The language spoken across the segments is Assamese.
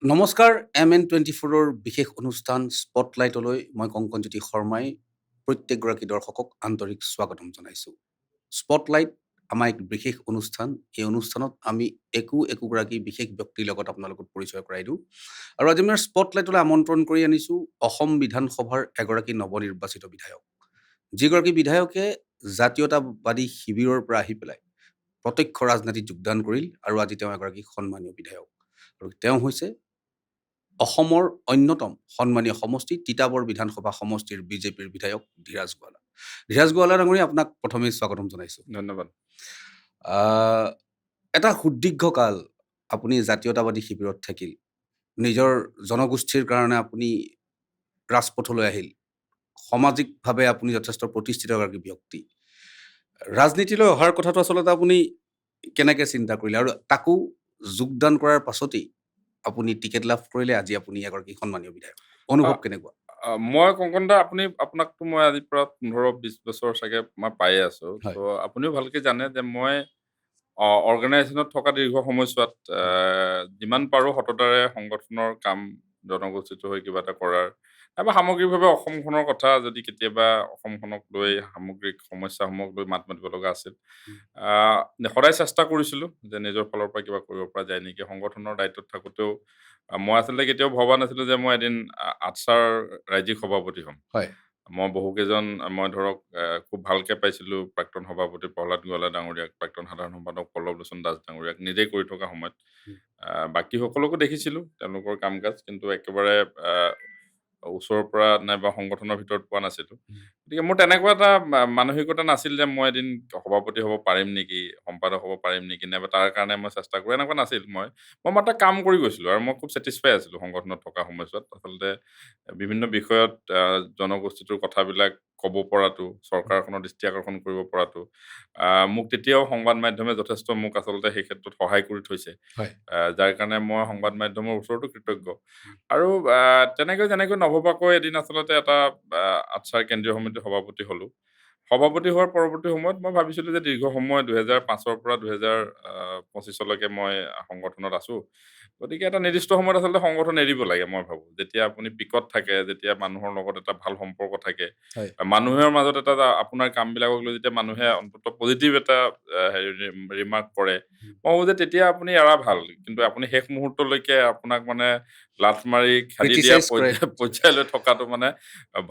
নমস্কাৰ MN24ৰ বিশেষ অনুষ্ঠান স্পটলাইটলৈ মই কংকনজ্যোতি শৰ্মাই প্ৰত্যেকগৰাকী দৰ্শকক আন্তৰিক স্বাগতম জনাইছোঁ। স্পটলাইট আমাৰ এক বিশেষ অনুষ্ঠান। এই অনুষ্ঠানত আমি একোগৰাকী বিশেষ ব্যক্তিৰ লগত আপোনালোকক পৰিচয় কৰাই দিওঁ। আৰু আজি মই স্পটলাইটলৈ আমন্ত্ৰণ কৰি আনিছোঁ অসম বিধানসভাৰ এগৰাকী নৱনিৰ্বাচিত বিধায়ক। যিগৰাকী বিধায়কে জাতীয়তাবাদী শিবিৰৰ পৰা আহি পেলাই প্ৰত্যক্ষ ৰাজনীতিত যোগদান কৰিল আৰু আজি তেওঁ এগৰাকী সন্মানীয় বিধায়ক। আৰু তেওঁ হৈছে অসমৰ অন্যতম সন্মানীয় সমষ্টি তিতাবৰ বিধানসভা সমষ্টিৰ বিজেপিৰ বিধায়ক ধীৰাজ গোৱালা। ধীৰাজ গোৱালা ডাঙৰীয়া, আপোনাক প্ৰথমেই স্বাগতম জনাইছোঁ। ধন্যবাদ। আহ, এটা সুদীৰ্ঘকাল আপুনি জাতীয়তাবাদী শিবিৰত থাকিল, নিজৰ জনগোষ্ঠীৰ কাৰণে আপুনি ৰাজপথলৈ আহিল, সামাজিকভাৱে আপুনি যথেষ্ট প্ৰতিষ্ঠিত এগৰাকী ব্যক্তি। ৰাজনীতিলৈ অহাৰ কথাটো আচলতে আপুনি কেনেকৈ চিন্তা কৰিলে আৰু তাকো যোগদান কৰাৰ পাছতেই আপুনি টিকেট লাভ কৰিলে, আজি আপুনি এগৰাকী সন্মানীয় বিধায়ক, অনুভৱ কেনেকুৱা? মই কংকন দা, আপোনাকতো মই আজিৰ পৰা 15-20 বছৰ চাগে মই পায়ে আছো। হয়। তো আপুনিও ভালকে জানে যে মই অৰ্গেনাইজেশ্যনত থকা দীৰ্ঘ সময়ছোৱাত যিমান পাৰো সততাৰে সংগঠনৰ কাম, জনগোষ্ঠীটো হৈ কিবা এটা কৰাৰ, বা সামগ্ৰিকভাৱে অসমখনৰ কথা যদি কেতিয়াবা অসমখনক লৈ সামগ্ৰিক সমস্যাসমূহক লৈ মাত মাতিব লগা আছিল, সদায় চেষ্টা কৰিছিলো যে নিজৰ ফালৰ পৰা কিবা কৰিব পৰা যায় নেকি। সংগঠনৰ দায়িত্বত থাকোতেও মই আচলতে কেতিয়াও ভবা নাছিলো যে মই এদিন আটছাৰ ৰাজ্যিক সভাপতি হ'ম। হয়। মই বহুকেইজন, মই ধৰক খুব ভালকে পাইছিলো প্ৰাক্তন সভাপতি প্ৰহ্লাদ গোৱালা ডাঙৰীয়াক, প্ৰাক্তন সাধাৰণ সম্পাদক পল্লৱ লোচন দাস ডাঙৰীয়াক নিজেই কৰি থকা সময়ত। বাকী সকলোকো দেখিছিলো তেওঁলোকৰ কাম কাজ, কিন্তু একেবাৰে ওচৰৰ পৰা নাইবা সংগঠনৰ ভিতৰত পোৱা নাছিলো। গতিকে মোৰ তেনেকুৱা এটা মানসিকতা নাছিল যে মই এদিন সভাপতি হ'ব পাৰিম নেকি, সম্পাদক হ'ব পাৰিম নেকি, নাইবা তাৰ কাৰণে মই চেষ্টা কৰো, এনেকুৱা নাছিল। মই মাত্ৰ কাম কৰি গৈছিলো আৰু মই খুব ছেটিছফাই আছিলো সংগঠনত থকা সময়ছোৱাত। আচলতে বিভিন্ন বিষয়ত জনগোষ্ঠীটোৰ কথাবিলাক ক'ব পৰাটো, চৰকাৰখনৰ দৃষ্টি আকৰ্ষণ কৰিব পৰাটো, মোক তেতিয়াও সংবাদ মাধ্যমে যথেষ্ট মোক আচলতে সেই ক্ষেত্ৰত সহায় কৰি থৈছে। হয়। যাৰ কাৰণে মই সংবাদ মাধ্যমৰ ওচৰতো কৃতজ্ঞ। আৰু যেনেকৈ নভবাকৈ এদিন আচলতে এটা আটছাৰ কেন্দ্ৰীয় সমিতিৰ সভাপতি হলো। সভাপতি হোৱাৰ পৰৱৰ্তী সময়ত মই ভাবিছিলো যে দীৰ্ঘ সময় 2005ৰ পৰা 2025লৈকে মই সংগঠনত আছো। গতিকে এটা নিৰ্দিষ্ট সময়ত আচলতে সংগঠন এৰিব লাগে, মই ভাবো। যেতিয়া আপুনি পিকত থাকে, যেতিয়া মানুহৰ লগত এটা ভাল সম্পৰ্ক থাকে, হয়। মানুহৰ মাজত এটা আপোনাৰ কামবিলাকক লৈ যেতিয়া মানুহে অন্তত পজিটিভ এটা ৰিমাৰ্ক কৰে, মই ভাবো যে তেতিয়া আপুনি এৰা ভাল। কিন্তু আপুনি শেষ মুহূৰ্তলৈকে আপোনাক মানে লাথ মাৰি খেদি দিয়া Criticize কৰে। পৰ্যায়লৈ থকাটো মানে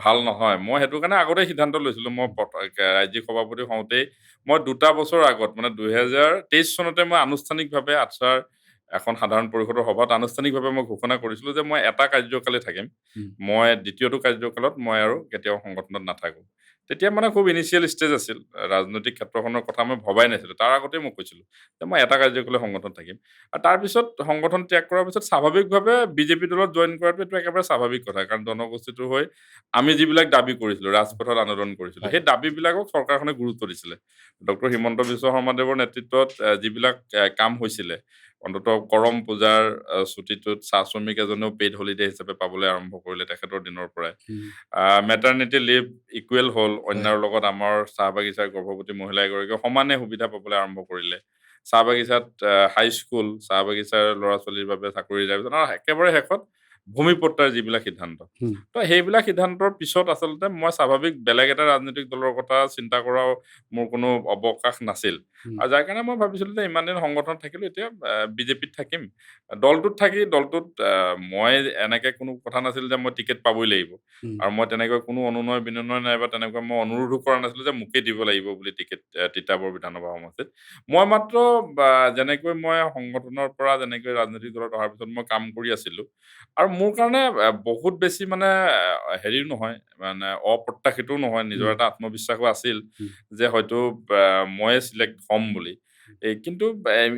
ভাল নহয়। মই সেইটো কাৰণে আগতে সিদ্ধান্ত লৈছিলো। মই ৰাজ্যিক সভাপতি হওঁতেই মই 2টা বছৰ আগত, মানে 2023 চনতে মই আনুষ্ঠানিকভাৱে আটছাৰ এখন সাধাৰণ পৰিষদৰ সভাত আনুষ্ঠানিকভাৱে মই ঘোষণা কৰিছিলো যে মই এটা কাৰ্যকালে থাকিম। মই দ্বিতীয়টো কাৰ্যকালত মই আৰু কেতিয়াও সংগঠনত নাথাকো। তেতিয়া মানে খুব ইনিচিয়েল ষ্টেজ আছিল, ৰাজনৈতিক ক্ষেত্ৰখনৰ কথা মই ভবাই নাছিলো। তাৰ আগতেই মই কৈছিলো যে মই এটা কাৰ্যকালে সংগঠন থাকিম। আৰু তাৰপিছত সংগঠন ত্যাগ কৰাৰ পিছত স্বাভাৱিকভাৱে বিজেপি দলত জইন কৰাটো এইটো একেবাৰে স্বাভাৱিক কথা। কাৰণ জনগোষ্ঠীটোৰ হৈ আমি যিবিলাক দাবী কৰিছিলো, ৰাজপথত আন্দোলন কৰিছিলো, সেই দাবীবিলাকক চৰকাৰখনে গুৰুত্ব দিছিলে। ডক্টৰ হিমন্ত বিশ্ব শৰ্মাদেৱৰ নেতৃত্বত যিবিলাক কাম হৈছিলে, অন্ততঃ কৰম পূজাৰ ছুটীটোত চাহ শ্ৰমিক এজনেও পেইড হলিডে হিচাপে পাবলৈ আৰম্ভ কৰিলে তেখেতৰ দিনৰ পৰাই। মেটাৰনিটি লিভ ইকুৱেল হ'ল, অন্যাৰ লগত আমাৰ চাহ বাগিচাৰ গৰ্ভৱতী মহিলা এগৰাকীয়ে সমানে সুবিধা পাবলৈ আৰম্ভ কৰিলে। চাহ বাগিচাত হাইস্কুল, চাহ বাগিচাৰ ল'ৰা ছোৱালীৰ বাবে চাকৰি ৰিজাৰ্ভেশ্যন, আৰু একেবাৰে শেষত ভূমিপট্টাৰ যিবিলাক সিদ্ধান্ত। তো সেইবিলাক সিদ্ধান্তৰ পিছত আচলতে মই স্বাভাৱিক বেলেগ এটা ৰাজনৈতিক দলৰ কথা চিন্তা কৰাও মোৰ কোনো অৱকাশ নাছিল। আৰু যাৰ কাৰণে মই ভাবিছিলো যে ইমান দিন সংগঠনত থাকিলো, এতিয়া বিজেপিত থাকিম। দলটোত মই এনেকে কোনো কথা নাছিল যে মই টিকেট পাবই লাগিব। আৰু মই তেনেকৈ কোনো অনুনয় বিনয় নাইবা তেনেকুৱা মই অনুৰোধো কৰা নাছিলো যে মোকে দিব লাগিব বুলি টিকেট তিতাবৰ বিধানসভা সমষ্টিত। মই মাত্ৰ যেনেকৈ মই সংগঠনৰ পৰা যেনেকৈ ৰাজনৈতিক দলত অহাৰ পিছত মই কাম কৰি আছিলো, আৰু মোৰ কাৰণে বহুত বেছি মানে হেৰিও নহয়, মানে অপ্ৰত্যাশিতও নহয়, নিজৰ এটা আত্মবিশ্বাসো আছিল যে হয়তো ময়ে চিলেক্ট হ'ম বুলি। কিন্তু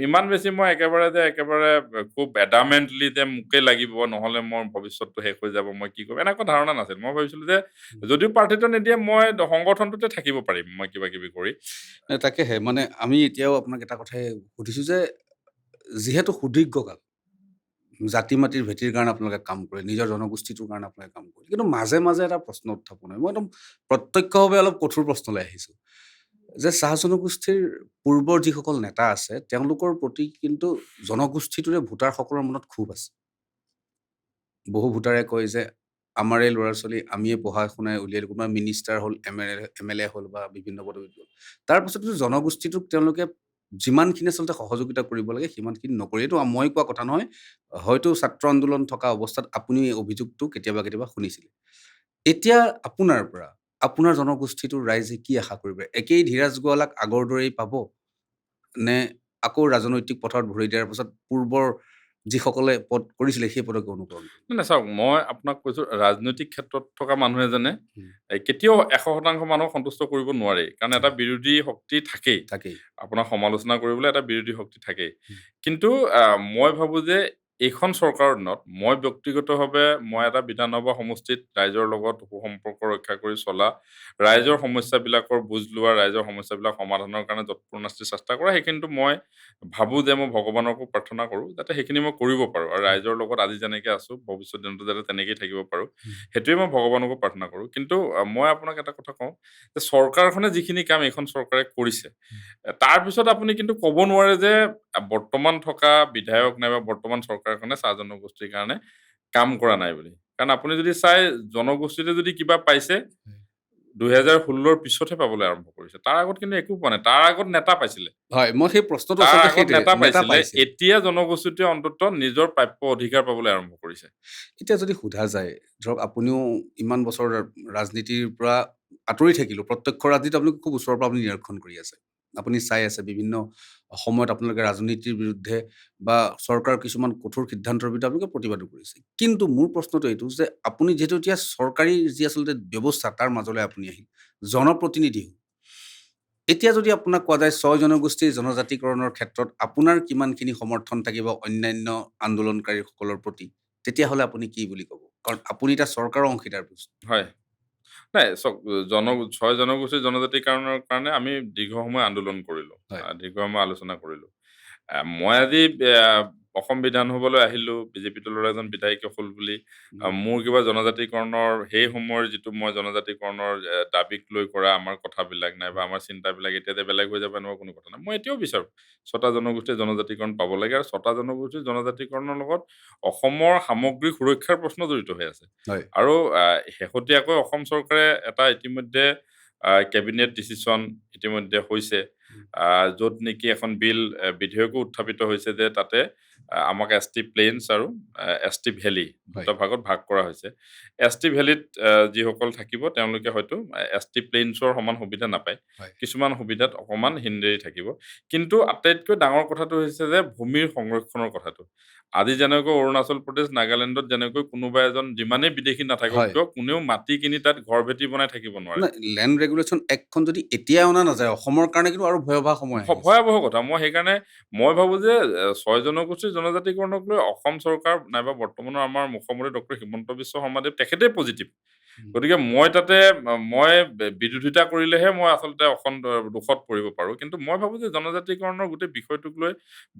ইমান বেছি মই একেবাৰে খুব এডামেণ্টলি যে মোকে লাগিব, নহলে মোৰ ভৱিষ্যতটো শেষ হৈ যাব, মই কি কৰিম, এনেকুৱা ধাৰণা নাছিল। মই ভাবিছিলো যে যদিও প্ৰাৰ্থিত্ব নিদিয়ে মই সংগঠনটোতে থাকিব পাৰিম, মই কিবা কিবি কৰি। তাকেহে, মানে আমি এতিয়াও আপোনাক এটা কথাই সুধিছো যে যিহেতু সুদীৰ্ঘকাল জাতি মাটিৰ ভেটিৰ কাৰণে আপোনালোকে কাম কৰে, নিজৰ জনগোষ্ঠীটোৰ কাৰণে আপোনালোকে কাম কৰে, কিন্তু মাজে মাজে এটা প্ৰশ্ন উত্থাপন হয়। মই একদম প্ৰত্যক্ষভাৱে অলপ কঠোৰ প্ৰশ্নলৈ আহিছো যে চাহ জনগোষ্ঠীৰ পূৰ্বৰ যিসকল নেতা আছে তেওঁলোকৰ প্ৰতি কিন্তু জনগোষ্ঠীটোৰে ভোটাৰসকলৰ মনত ক্ষোভ আছে। বহু ভোটাৰে কয় যে আমাৰে ল'ৰা-ছোৱালী আমিয়ে পঢ়াই-শুনাই উলিয়াই কোনোবা মিনিষ্টাৰ হ'ল, এম.এল.এ. হ'ল বা বিভিন্ন পদবীত গ'ল। তাৰ পিছতো জনগোষ্ঠীটোক তেওঁলোকে যিমানখিনি আচলতে সহযোগিতা কৰিব লাগে সিমানখিনি নকৰে। এইটো মই কোৱা কথা নহয়। হয়তো ছাত্ৰ আন্দোলন থকা অৱস্থাত আপুনি এই অভিযোগটো কেতিয়াবা, কেতিয়াবা শুনিছিলে। এতিয়া আপোনাৰ পৰা আপোনাৰ জনগোষ্ঠীটোৰ ৰাইজে কি আশা কৰিব? একেই ধীৰাজ গোৱালাক আগৰ দৰেই পাব? নে আকৌ ৰাজনৈতিক পথত ভৰি দিয়াৰ পাছত পূৰ্বৰ যিসকলে পদ কৰিছিলে সেই পদকে অনুকৰণ কৰিব? নাই, নাই চাওক, মই আপোনাক কৈছোঁ ৰাজনৈতিক ক্ষেত্ৰত থকা মানুহ এজনে হুম, কেতিয়াও 100% মানুহক সন্তুষ্ট কৰিব নোৱাৰে। কাৰণ এটা হয়, বিৰোধী শক্তি থাকেই। তাকেই। আপোনাৰ সমালোচনা কৰিবলৈ এটা বিৰোধী শক্তি থাকেই। হুম, কিন্তু মই ভাবোঁ যে এইখন চৰকাৰৰ দিনত মই ব্যক্তিগতভাৱে মই এটা বিধানসভা সমষ্টিত ৰাইজৰ লগত সুসম্পৰ্ক ৰক্ষা কৰি চলা, ৰাইজৰ সমস্যাবিলাকৰ বুজ লোৱা, ৰাইজৰ সমস্যাবিলাক সমাধানৰ কাৰণে যৎপৰোনাস্তি চেষ্টা কৰা, সেইখিনিতো মই ভাবোঁ যে মই ভগৱানকো প্ৰাৰ্থনা কৰোঁ যাতে সেইখিনি মই কৰিব পাৰোঁ। আৰু হুম, ৰাইজৰ লগত আজি যেনেকৈ আছোঁ ভৱিষ্যত দিনতো যাতে তেনেকেই থাকিব পাৰোঁ। হুম, সেইটোৱে মই ভগৱানকো প্ৰাৰ্থনা কৰোঁ। কিন্তু মই আপোনাক এটা কথা কওঁ যে চৰকাৰখনে যিখিনি কাম এইখন চৰকাৰে কৰিছে, হুম। তাৰপিছত আপুনি কিন্তু ক'ব নোৱাৰে যে বৰ্তমান থকা বিধায়ক নাইবা বৰ্তমান চৰকাৰখনে চাহ জনগোষ্ঠীৰ কাৰণে কাম কৰা নাই বুলি। কাৰণ আপুনি যদি চাই জনগোষ্ঠীতে যদি কিবা পাইছে, হয়। 2016ৰ পিছতহে পাবলৈ আৰম্ভ কৰিছে। তাৰ আগত কিন্তু একো পোৱা নাই। তাৰ আগত নেতা পাইছিলে। হয়, মই সেই প্ৰশ্নটো তাৰ আচলতে আগত সেইটোৱে, নেতা নেতা পাইছিলে। পাইছিল। এতিয়া জনগোষ্ঠীটোৱে অন্ততঃ নিজৰ প্ৰাপ্য অধিকাৰ পাবলৈ আৰম্ভ কৰিছে। এতিয়া যদি সোধা যায়, ধৰক আপুনিও ইমান বছৰ ৰাজনীতিৰ পৰা আঁতৰি থাকিলেও প্ৰত্যক্ষ ৰাজনীতি আপুনি খুব ওচৰৰ পৰা আপুনি নিৰীক্ষণ কৰি আছে। আপুনি চাই আছে বিভিন্ন সময়ত আপোনালোকে ৰাজনীতিৰ বিৰুদ্ধে বা চৰকাৰৰ কিছুমান কঠোৰ সিদ্ধান্তৰ বিৰুদ্ধে আপোনালোকে প্ৰতিবাদো কৰিছে। কিন্তু মোৰ প্ৰশ্নটো এইটো যে আপুনি যিহেতু এতিয়া চৰকাৰী যি আচলতে ব্যৱস্থা তাৰ মাজলৈ আপুনি আহিল, জনপ্ৰতিনিধি হ'ল। এতিয়া যদি আপোনাক কোৱা যায় ৬ জনগোষ্ঠীৰ জনজাতিকৰণৰ ক্ষেত্ৰত আপোনাৰ কিমানখিনি সমৰ্থন থাকিব অন্যান্য আন্দোলনকাৰীসকলৰ প্ৰতি, তেতিয়াহ'লে আপুনি কি বুলি ক'ব? কাৰণ আপুনি এতিয়া চৰকাৰৰ অংশীদাৰ বস্তু। হয়। নাই চাওক, ৬ জনগোষ্ঠীৰ জনজাতিকৰণৰ কাৰণে আমি দীৰ্ঘ সময় আন্দোলন কৰিলোঁ। হয়। দীৰ্ঘ সময় আলোচনা কৰিলোঁ। মই আজি অসম বিধানসভালৈ আহিলোঁ বিজেপি দলৰ এজন বিধায়িকা হ'ল বুলি। উম, মোৰ কিবা জনজাতিকৰণৰ সেই সময়ৰ যিটো মই জনজাতিকৰণৰ দাবীক লৈ কৰা আমাৰ কথাবিলাক নাইবা আমাৰ চিন্তাবিলাক এতিয়া যে বেলেগ হৈ যাব এনেকুৱা কোনো কথা নাই। মই এতিয়াও বিচাৰোঁ ৬টা জনগোষ্ঠীৰ জনজাতিকৰণ পাব লাগে আৰু ৬টা জনগোষ্ঠীৰ জনজাতিকৰণৰ লগত অসমৰ সামগ্ৰিক সুৰক্ষাৰ প্ৰশ্ন জড়িত হৈ আছে। হয়। আৰু শেহতীয়াকৈ অসম চৰকাৰে এটা ইতিমধ্যে কেবিনেট ডিচিশ্যন ইতিমধ্যে হৈছে, উম, য'ত নেকি এখন বিল বিধেয়কো উত্থাপিত হৈছে যে তাতে আমাক এছ.টি. প্লেইনছ আৰু এছ.টি. ভেলী হয়, দুটা ভাগত ভাগ কৰা হৈছে। এছ.টি. ভেলীত যিসকল থাকিব তেওঁলোকে হয়তো এছ.টি. প্লেইনছৰ সমান সুবিধা নাপায়। হয়। কিছুমান সুবিধাত অকণমান হিনদেৰি থাকিব। কিন্তু আটাইতকৈ ডাঙৰ কথাটো হৈছে যে ভূমিৰ সংৰক্ষণৰ কথাটো। আজি যেনেকৈ অৰুণাচল প্ৰদেশ, নাগালেণ্ডত যেনেকৈ কোনোবা এজন যিমানেই বিদেশী নাথাকক হয়। কিয় কোনেও মাটি কিনি তাত ঘৰ ভেটি বনাই থাকিব নোৱাৰে। নাই, লেণ্ড ৰেগুলেশ্যন এক্টখন যদি এতিয়াই অনা নাযায়, অসমৰ কাৰণে কিন্তু আৰু ভয়াৱহ সময় আহি আছে। ভয়াৱহ কথা। মই সেইকাৰণে মই ভাবোঁ যে ৬ জনগোষ্ঠীৰ জনজাতিকৰণক লৈ অসম চৰকাৰ নাইবা বৰ্তমানৰ আমাৰ মুখ্যমন্ত্ৰী ডক্টৰ হিমন্ত বিশ্ব শৰ্মাদেৱ তেখেতেই পজিটিভ। উম, গতিকে মই তাতে মই বিৰোধিতা কৰিলেহে মই আচলতে অসম দোষত পৰিব পাৰোঁ। কিন্তু মই ভাবোঁ যে জনজাতিকৰণৰ গোটেই বিষয়টোক লৈ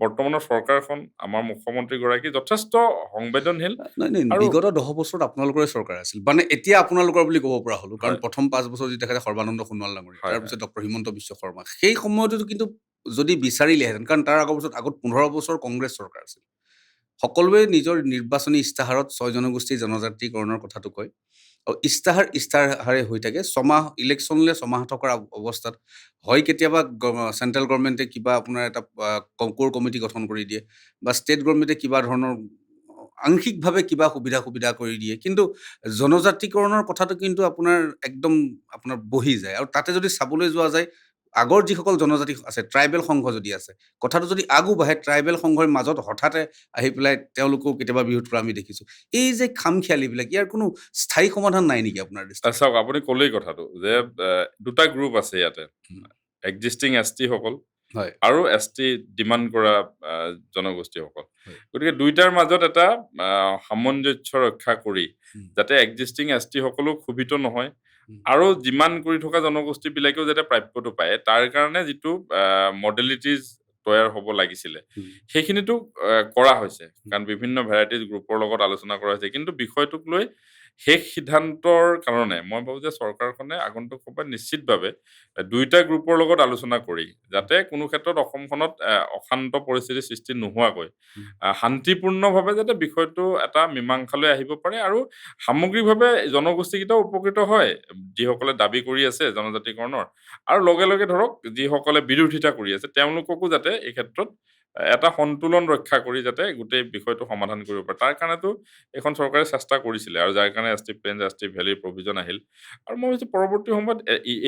বৰ্তমানৰ চৰকাৰখন, আমাৰ মুখ্যমন্ত্ৰীগৰাকী যথেষ্ট সংবেদনশীল নাই, নাই, আৰু বিগত ১০ বছৰত আপোনালোকৰে চৰকাৰ আছিল। মানে এতিয়া আপোনালোকৰ বুলি ক'ব পৰা হ'লো। কাৰণ হয়, প্ৰথম ৫ বছৰ যি তেখেতে সৰ্বানন্দ সোণোৱাল ডাঙৰীয়া, হয়, হয়, তাৰপিছত ডক্টৰ হিমন্ত বিশ্ব শৰ্মা। সেই সময়তো কিন্তু যদি বিচাৰিলেহেঁতেন, কাৰণ তাৰ আগৰ বছৰত আগত ১৫ বছৰ কংগ্ৰেছ চৰকাৰ আছিল। সকলোৱে নিজৰ নিৰ্বাচনী ইস্তাহাৰত ৬ জনগোষ্ঠীৰ জনজাতিকৰণৰ কথাটো কয়। আৰু ইস্তাহাৰে হৈ থাকে। ছমাহ ইলেকশ্যনলৈ ছমাহ থকাৰ অৱস্থাত হয় কেতিয়াবা চেণ্ট্ৰেল গভৰ্ণমেণ্টে কিবা আপোনাৰ এটা ক'ৰ কমিটি গঠন কৰি দিয়ে বা ষ্টেট গভৰ্ণমেণ্টে কিবা ধৰণৰ আংশিকভাৱে কিবা সুবিধা কৰি দিয়ে। কিন্তু জনজাতিকৰণৰ কথাটো কিন্তু একদম আপোনাৰ বহি যায়। আৰু তাতে যদি চাবলৈ যোৱা যায়, আগৰ যিসকল জনজাতি আছে, ট্ৰাইবেল সংঘ যদি আছে, কথাটো যদি আগো বাঢ়ে, ট্ৰাইবেল সংঘৰ মাজত হঠাতে আহি পেলাই তেওঁলোকেও কেতিয়াবা বিৰোধ কৰা আমি দেখিছোঁ। এই যে খামখেয়ালিবিলাক, ইয়াৰ কোনো স্থায়ী সমাধান নাই নেকি আপোনাৰ দৃষ্টিত? চাওক আপুনি ক'লেই কথাটো যে দুটা গ্ৰুপ আছে ইয়াতে। হুম, এক্সিষ্টিং এছ.টি.সকল হয়, আৰু এছ.টি. ডিমাণ্ড কৰা জনগোষ্ঠীসকল। হয়, গতিকে দুইটাৰ মাজত এটা সামঞ্জস্য ৰক্ষা কৰি হুম, যাতে এক্সিষ্টিং এছ.টি.সকলো ক্ষোভিত নহয় হুম, আৰু ডিমাণ্ড কৰি থকা জনগোষ্ঠীবিলাকেও যাতে প্ৰাপ্যটো পায়, তাৰ কাৰণে যিটো মডেলিটিজ তৈয়াৰ হ'ব লাগিছিলে সেইখিনিতো কৰা হৈছে কাৰণ বিভিন্ন ভেৰাইটিজ গ্ৰুপৰ লগত আলোচনা কৰা হৈছে কিন্তু বিষয়টোক লৈ শেষ সিদ্ধান্তৰ কাৰণে মই ভাবো যে চৰকাৰখনে আগন্তুক সময়ত নিশ্চিতভাৱে দুইটা গ্ৰুপৰ লগত আলোচনা কৰি যাতে কোনো ক্ষেত্ৰত অসমখনত অশান্ত পৰিস্থিতিৰ সৃষ্টি নোহোৱাকৈ শান্তিপূৰ্ণভাৱে যাতে বিষয়টো এটা মীমাংসালৈ আহিব পাৰে আৰু সামগ্ৰিকভাৱে জনগোষ্ঠীকেইটাও উপকৃত হয় যিসকলে দাবী কৰি আছে জনজাতিকৰণৰ আৰু লগে লগে ধৰক যিসকলে বিৰোধিতা কৰি আছে তেওঁলোককো যাতে এই ক্ষেত্ৰত এটা সন্তুলন ৰক্ষা কৰি যাতে গোটেই বিষয়টো সমাধান কৰিব পাৰে তাৰ কাৰণেতো এখন চৰকাৰে চেষ্টা কৰিছিলে আৰু যাৰ কাৰণে S T plain S T ভেলীৰ প্ৰভিজন আহিল আৰু মই ভাবিছোঁ পৰৱৰ্তী সময়ত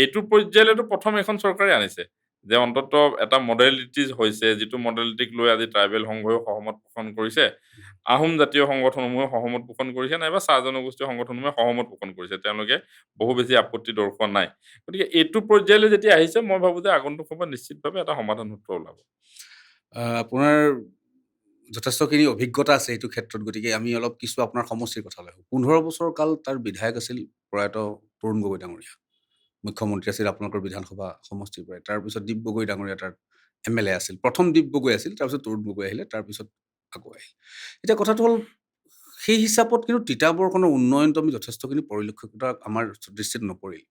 এইটো পৰ্যায়লৈতো প্ৰথম এখন চৰকাৰে আনিছে যে অন্তত এটা মডেলিটিজ হৈছে যিটো মডেলিটিক লৈ আজি ট্ৰাইবেল সংঘয়ো সহমত পোষণ কৰিছে আহোম জাতীয় সংগঠনসমূহে সহমত পোষণ কৰিছে নাইবা চাহ জনগোষ্ঠীয় সংগঠনসমূহে সহমত পোষণ কৰিছে তেওঁলোকে বহু বেছি আপত্তি দৰ্শোৱা নাই গতিকে এইটো পৰ্যায়লৈ যেতিয়া আহিছে মই ভাবো যে আগন্তুক সময়ত নিশ্চিতভাৱে এটা সমাধান সূত্ৰ ওলাব আপোনাৰ যথেষ্টখিনি অভিজ্ঞতা আছে এইটো ক্ষেত্ৰত গতিকে আমি অলপ কিছু আপোনাৰ সমষ্টিৰ কথা লৈ 15 বছৰ কাল তাৰ বিধায়ক আছিল প্ৰয়াত তৰুণ গগৈ ডাঙৰীয়া মুখ্যমন্ত্ৰী আছিল আপোনালোকৰ বিধানসভা সমষ্টিৰ পৰা তাৰপিছত দীপ গগৈ ডাঙৰীয়া তাৰ MLA আছিল প্ৰথম দীপ গগৈ আছিল তাৰপিছত তৰুণ গগৈ আহিলে তাৰপিছত আকৌ আহিল এতিয়া কথাটো হ'ল সেই হিচাপত কিন্তু তিতাবৰখনৰ উন্নয়নটো আমি যথেষ্টখিনি পৰিলক্ষিত আমাৰ দৃষ্টিত নপৰিল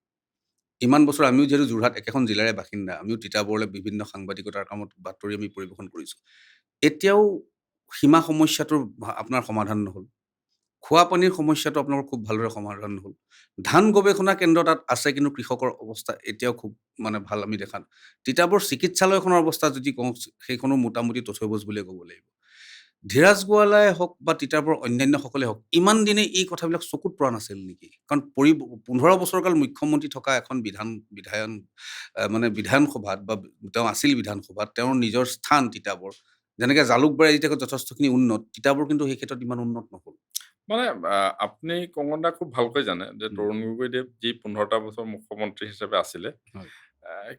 ইমান বছৰ আমিও যিহেতু যোৰহাট একেখন জিলাৰে বাসিন্দা আমিও তিতাবৰলৈ বিভিন্ন সাংবাদিকতাৰ কামত বাতৰি আমি পৰিৱেশন কৰিছোঁ এতিয়াও সীমা সমস্যাটোৰ আপোনাৰ সমাধান নহ'ল খোৱা পানীৰ সমস্যাটো আপোনালোকৰ খুব ভালদৰে সমাধান নহ'ল ধান গৱেষণা কেন্দ্ৰ তাত আছে কিন্তু কৃষকৰ অৱস্থা এতিয়াও খুব মানে ভাল আমি দেখা নাই তিতাবৰ চিকিৎসালয়খনৰ অৱস্থা যদি কওঁ সেইখনো মোটামুটি তথৈবচ বুলিয়ে ক'ব লাগিব ধীৰাজ গোৱালাই হওক বা তিতাবৰ অন্যান্যসকলে হওক ইমান দিনে এই কথাবিলাক চকুত পৰা নাছিল নেকি কাৰণ 15 বছৰ কাল মুখ্যমন্ত্ৰী থকা এখন মানে বিধানসভাত বা তেওঁ আছিল বিধানসভাত তেওঁৰ নিজৰ স্থান তিতাবৰ যেনেকৈ জালুকবাৰী এতিয়া যথেষ্টখিনি উন্নত তিতাবৰ কিন্তু সেই ক্ষেত্ৰত ইমান উন্নত নহ'ল মানে আপুনি কংগনা খুব ভালকৈ জানে যে তৰুণ গগৈদেৱ যি 15টা বছৰ মুখ্যমন্ত্ৰী হিচাপে আছিলে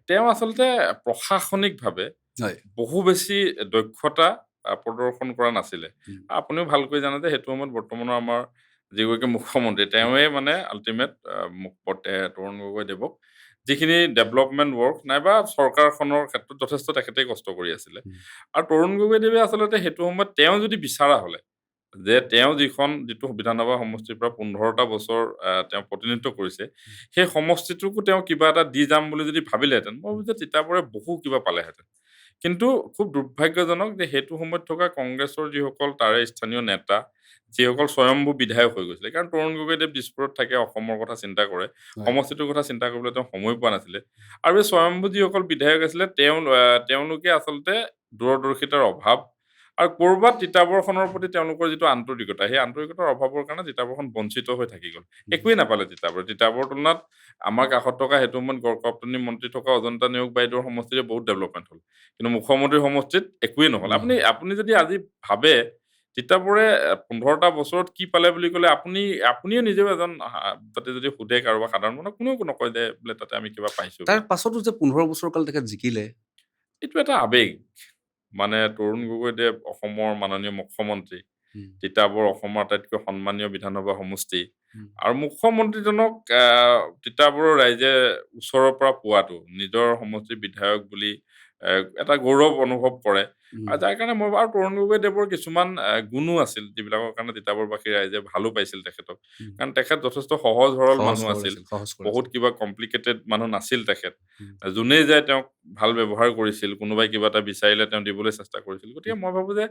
তেওঁ আচলতে প্ৰশাসনিকভাৱে বহু বেছি দক্ষতা প্ৰদৰ্শন কৰা নাছিলে আপুনিও ভালকৈ জানে যে সেইটো সময়ত বৰ্তমানৰ আমাৰ যিগৰাকী মুখ্যমন্ত্ৰী তেওঁৱে মানে আল্টিমেট তৰুণ গগৈদেৱক যিখিনি ডেভেলপমেণ্ট ৱৰ্ক নাইবা চৰকাৰখনৰ ক্ষেত্ৰত যথেষ্ট তেখেতে কষ্ট কৰি আছিলে আৰু তৰুণ গগৈদেৱে আচলতে সেইটো সময়ত তেওঁ যদি বিচৰা হ'লে যে তেওঁ যিটো বিধানসভা সমষ্টিৰ পৰা 15টা বছৰ তেওঁ প্ৰতিনিধিত্ব কৰিছে সেই সমষ্টিটোকো তেওঁ কিবা এটা দি যাম বুলি যদি ভাবিলেহেঁতেন মই ভাবো যে তিতাবৰে বহু কিবা পালেহেঁতেন কিন্তু খুব দুৰ্ভাগ্যজনক যে সেইটো সময়ত থকা কংগ্ৰেছৰ যিসকল তাৰে স্থানীয় নেতা যিসকল স্বয়ম্ভূ বিধায়ক হৈ গৈছিলে কাৰণ তৰুণ গগৈদেৱ দিছপুৰত থাকে অসমৰ কথা চিন্তা কৰে সমষ্টিটোৰ কথা চিন্তা কৰিবলৈ তেওঁ সময় পোৱা নাছিলে আৰু এই স্বয়ম্ভূ যিসকল বিধায়ক আছিলে তেওঁলোকে আচলতে দূৰদৰ্শিতাৰ অভাৱ আৰু ক'ৰবাত তিতাবৰখনৰ প্ৰতি তেওঁলোকৰ যিটো আন্তৰিকতা সেই আন্তৰিকতাৰ অভাৱৰ কাৰণে তিতাবৰখন বঞ্চিত হৈ থাকি গ'ল একোৱেই নাপালে তিতাবৰৰ তুলনাত আমাৰ কাষত থকা সেইটো সময়ত গড়কাপ্তানি মন্ত্ৰী থকা অজন্তা নেওগ বাইদেউৰ সমষ্টিৰে বহুত ডেভেলপমেণ্ট হ'ল কিন্তু মুখ্যমন্ত্ৰীৰ সমষ্টিত একোৱেই নহ'ল আপুনি যদি আজি ভাবে তিতাবৰে 15টা বছৰত কি পালে বুলি ক'লে আপুনিও নিজেও এজন তাতে যদি সোধে কাৰোবাৰ সাধাৰণ মানুহ কোনেও নকয় যে বোলে তাতে আমি কিবা পাইছো তাৰ পাছতো যে 15 বছৰ কাল তেখেত জিকিলে এইটো এটা আৱেগ মানে তৰুণ গগৈদেৱ অসমৰ মাননীয় মুখ্যমন্ত্ৰী তিতাবৰ অসমৰ আটাইতকৈ সন্মানীয় বিধানসভা সমষ্টি আৰু মুখ্যমন্ত্ৰীজনক তিতাবৰৰ ৰাইজে ওচৰৰ পৰা পোৱাটো নিজৰ সমষ্টিৰ বিধায়ক বুলি এটা গৌৰৱ অনুভৱ কৰে আৰু যাৰ কাৰণে মই আৰু তৰুণ গগৈদেৱৰ কিছুমান গুণো আছিল যিবিলাকৰ কাৰণে তিতাবৰবাসী ৰাইজে ভালো পাইছিল তেখেতক কাৰণ তেখেত যথেষ্ট সহজ সৰল মানুহ আছিল বহুত কিবা কমপ্লিকেটেড মানুহ নাছিল তেখেত যোনেই যায় তেওঁক ভাল ব্যৱহাৰ কৰিছিল কোনোবাই কিবা এটা বিচাৰিলে তেওঁ দিবলৈ চেষ্টা কৰিছিল গতিকে মই ভাবো যে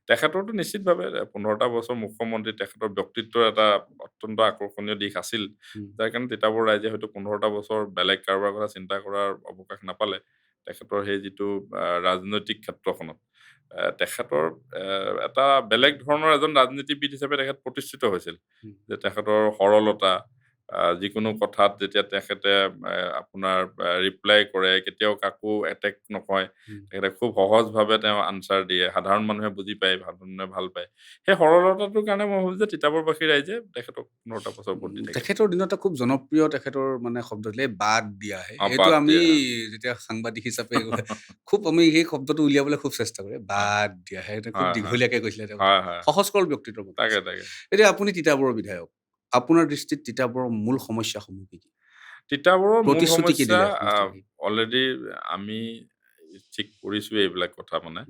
তেখেতৰতো নিশ্চিতভাৱে 15টা বছৰ মুখ্যমন্ত্ৰী তেখেতৰ ব্যক্তিত্বৰ এটা অত্যন্ত আকৰ্ষণীয় দিশ আছিল যাৰ কাৰণে তিতাবৰ ৰাইজে হয়তো 15টা বছৰ বেলেগ কাৰোবাৰ কথা চিন্তা কৰাৰ অৱকাশ নাপালে তেখেতৰ সেই যিটো ৰাজনৈতিক ক্ষেত্ৰখনত তেখেতৰ এটা বেলেগ ধৰণৰ এজন ৰাজনীতিবিদ হিচাপে তেখেত প্ৰতিষ্ঠিত হৈছিল যে তেখেতৰ সৰলতা যিকোনো কথাত যেতিয়া তেখেতে আপোনাৰ ৰিপ্লাই কৰে কেতিয়াও কাকো এটেক নকয় তেখেতে খুব সহজভাৱে তেওঁ আনচাৰ দিয়ে সাধাৰণ মানুহে বুজি পায় মানুহে ভাল পায় সেই সৰলতাটোৰ কাৰণে মই ভাবো যে তিতাবৰবাসী ৰাইজে তেখেতক 15টা বছৰ ভোট দি তেখেতৰ দিনত খুব জনপ্ৰিয় তেখেতৰ মানে শব্দ দিলে বাদ দিয়াহে এইটো আমি যেতিয়া সাংবাদিক হিচাপে খুব আমি সেই শব্দটো উলিয়াবলৈ খুব চেষ্টা কৰে বাদ দিয়াহে খুব দীঘলীয়াকে কৈছিলে সহজ সৰল ব্যক্তিত্বৰ এতিয়া আপুনি তিতাবৰৰ বিধায়ক আপোনাৰ দৃষ্টিত তিতাবৰৰ মূল সমস্যাসমূহ কি তিতাবৰৰ মূল সমস্যা অলৰেডি আমি ঠিক কৰিছোৱে এইবিলাক কথা মানে।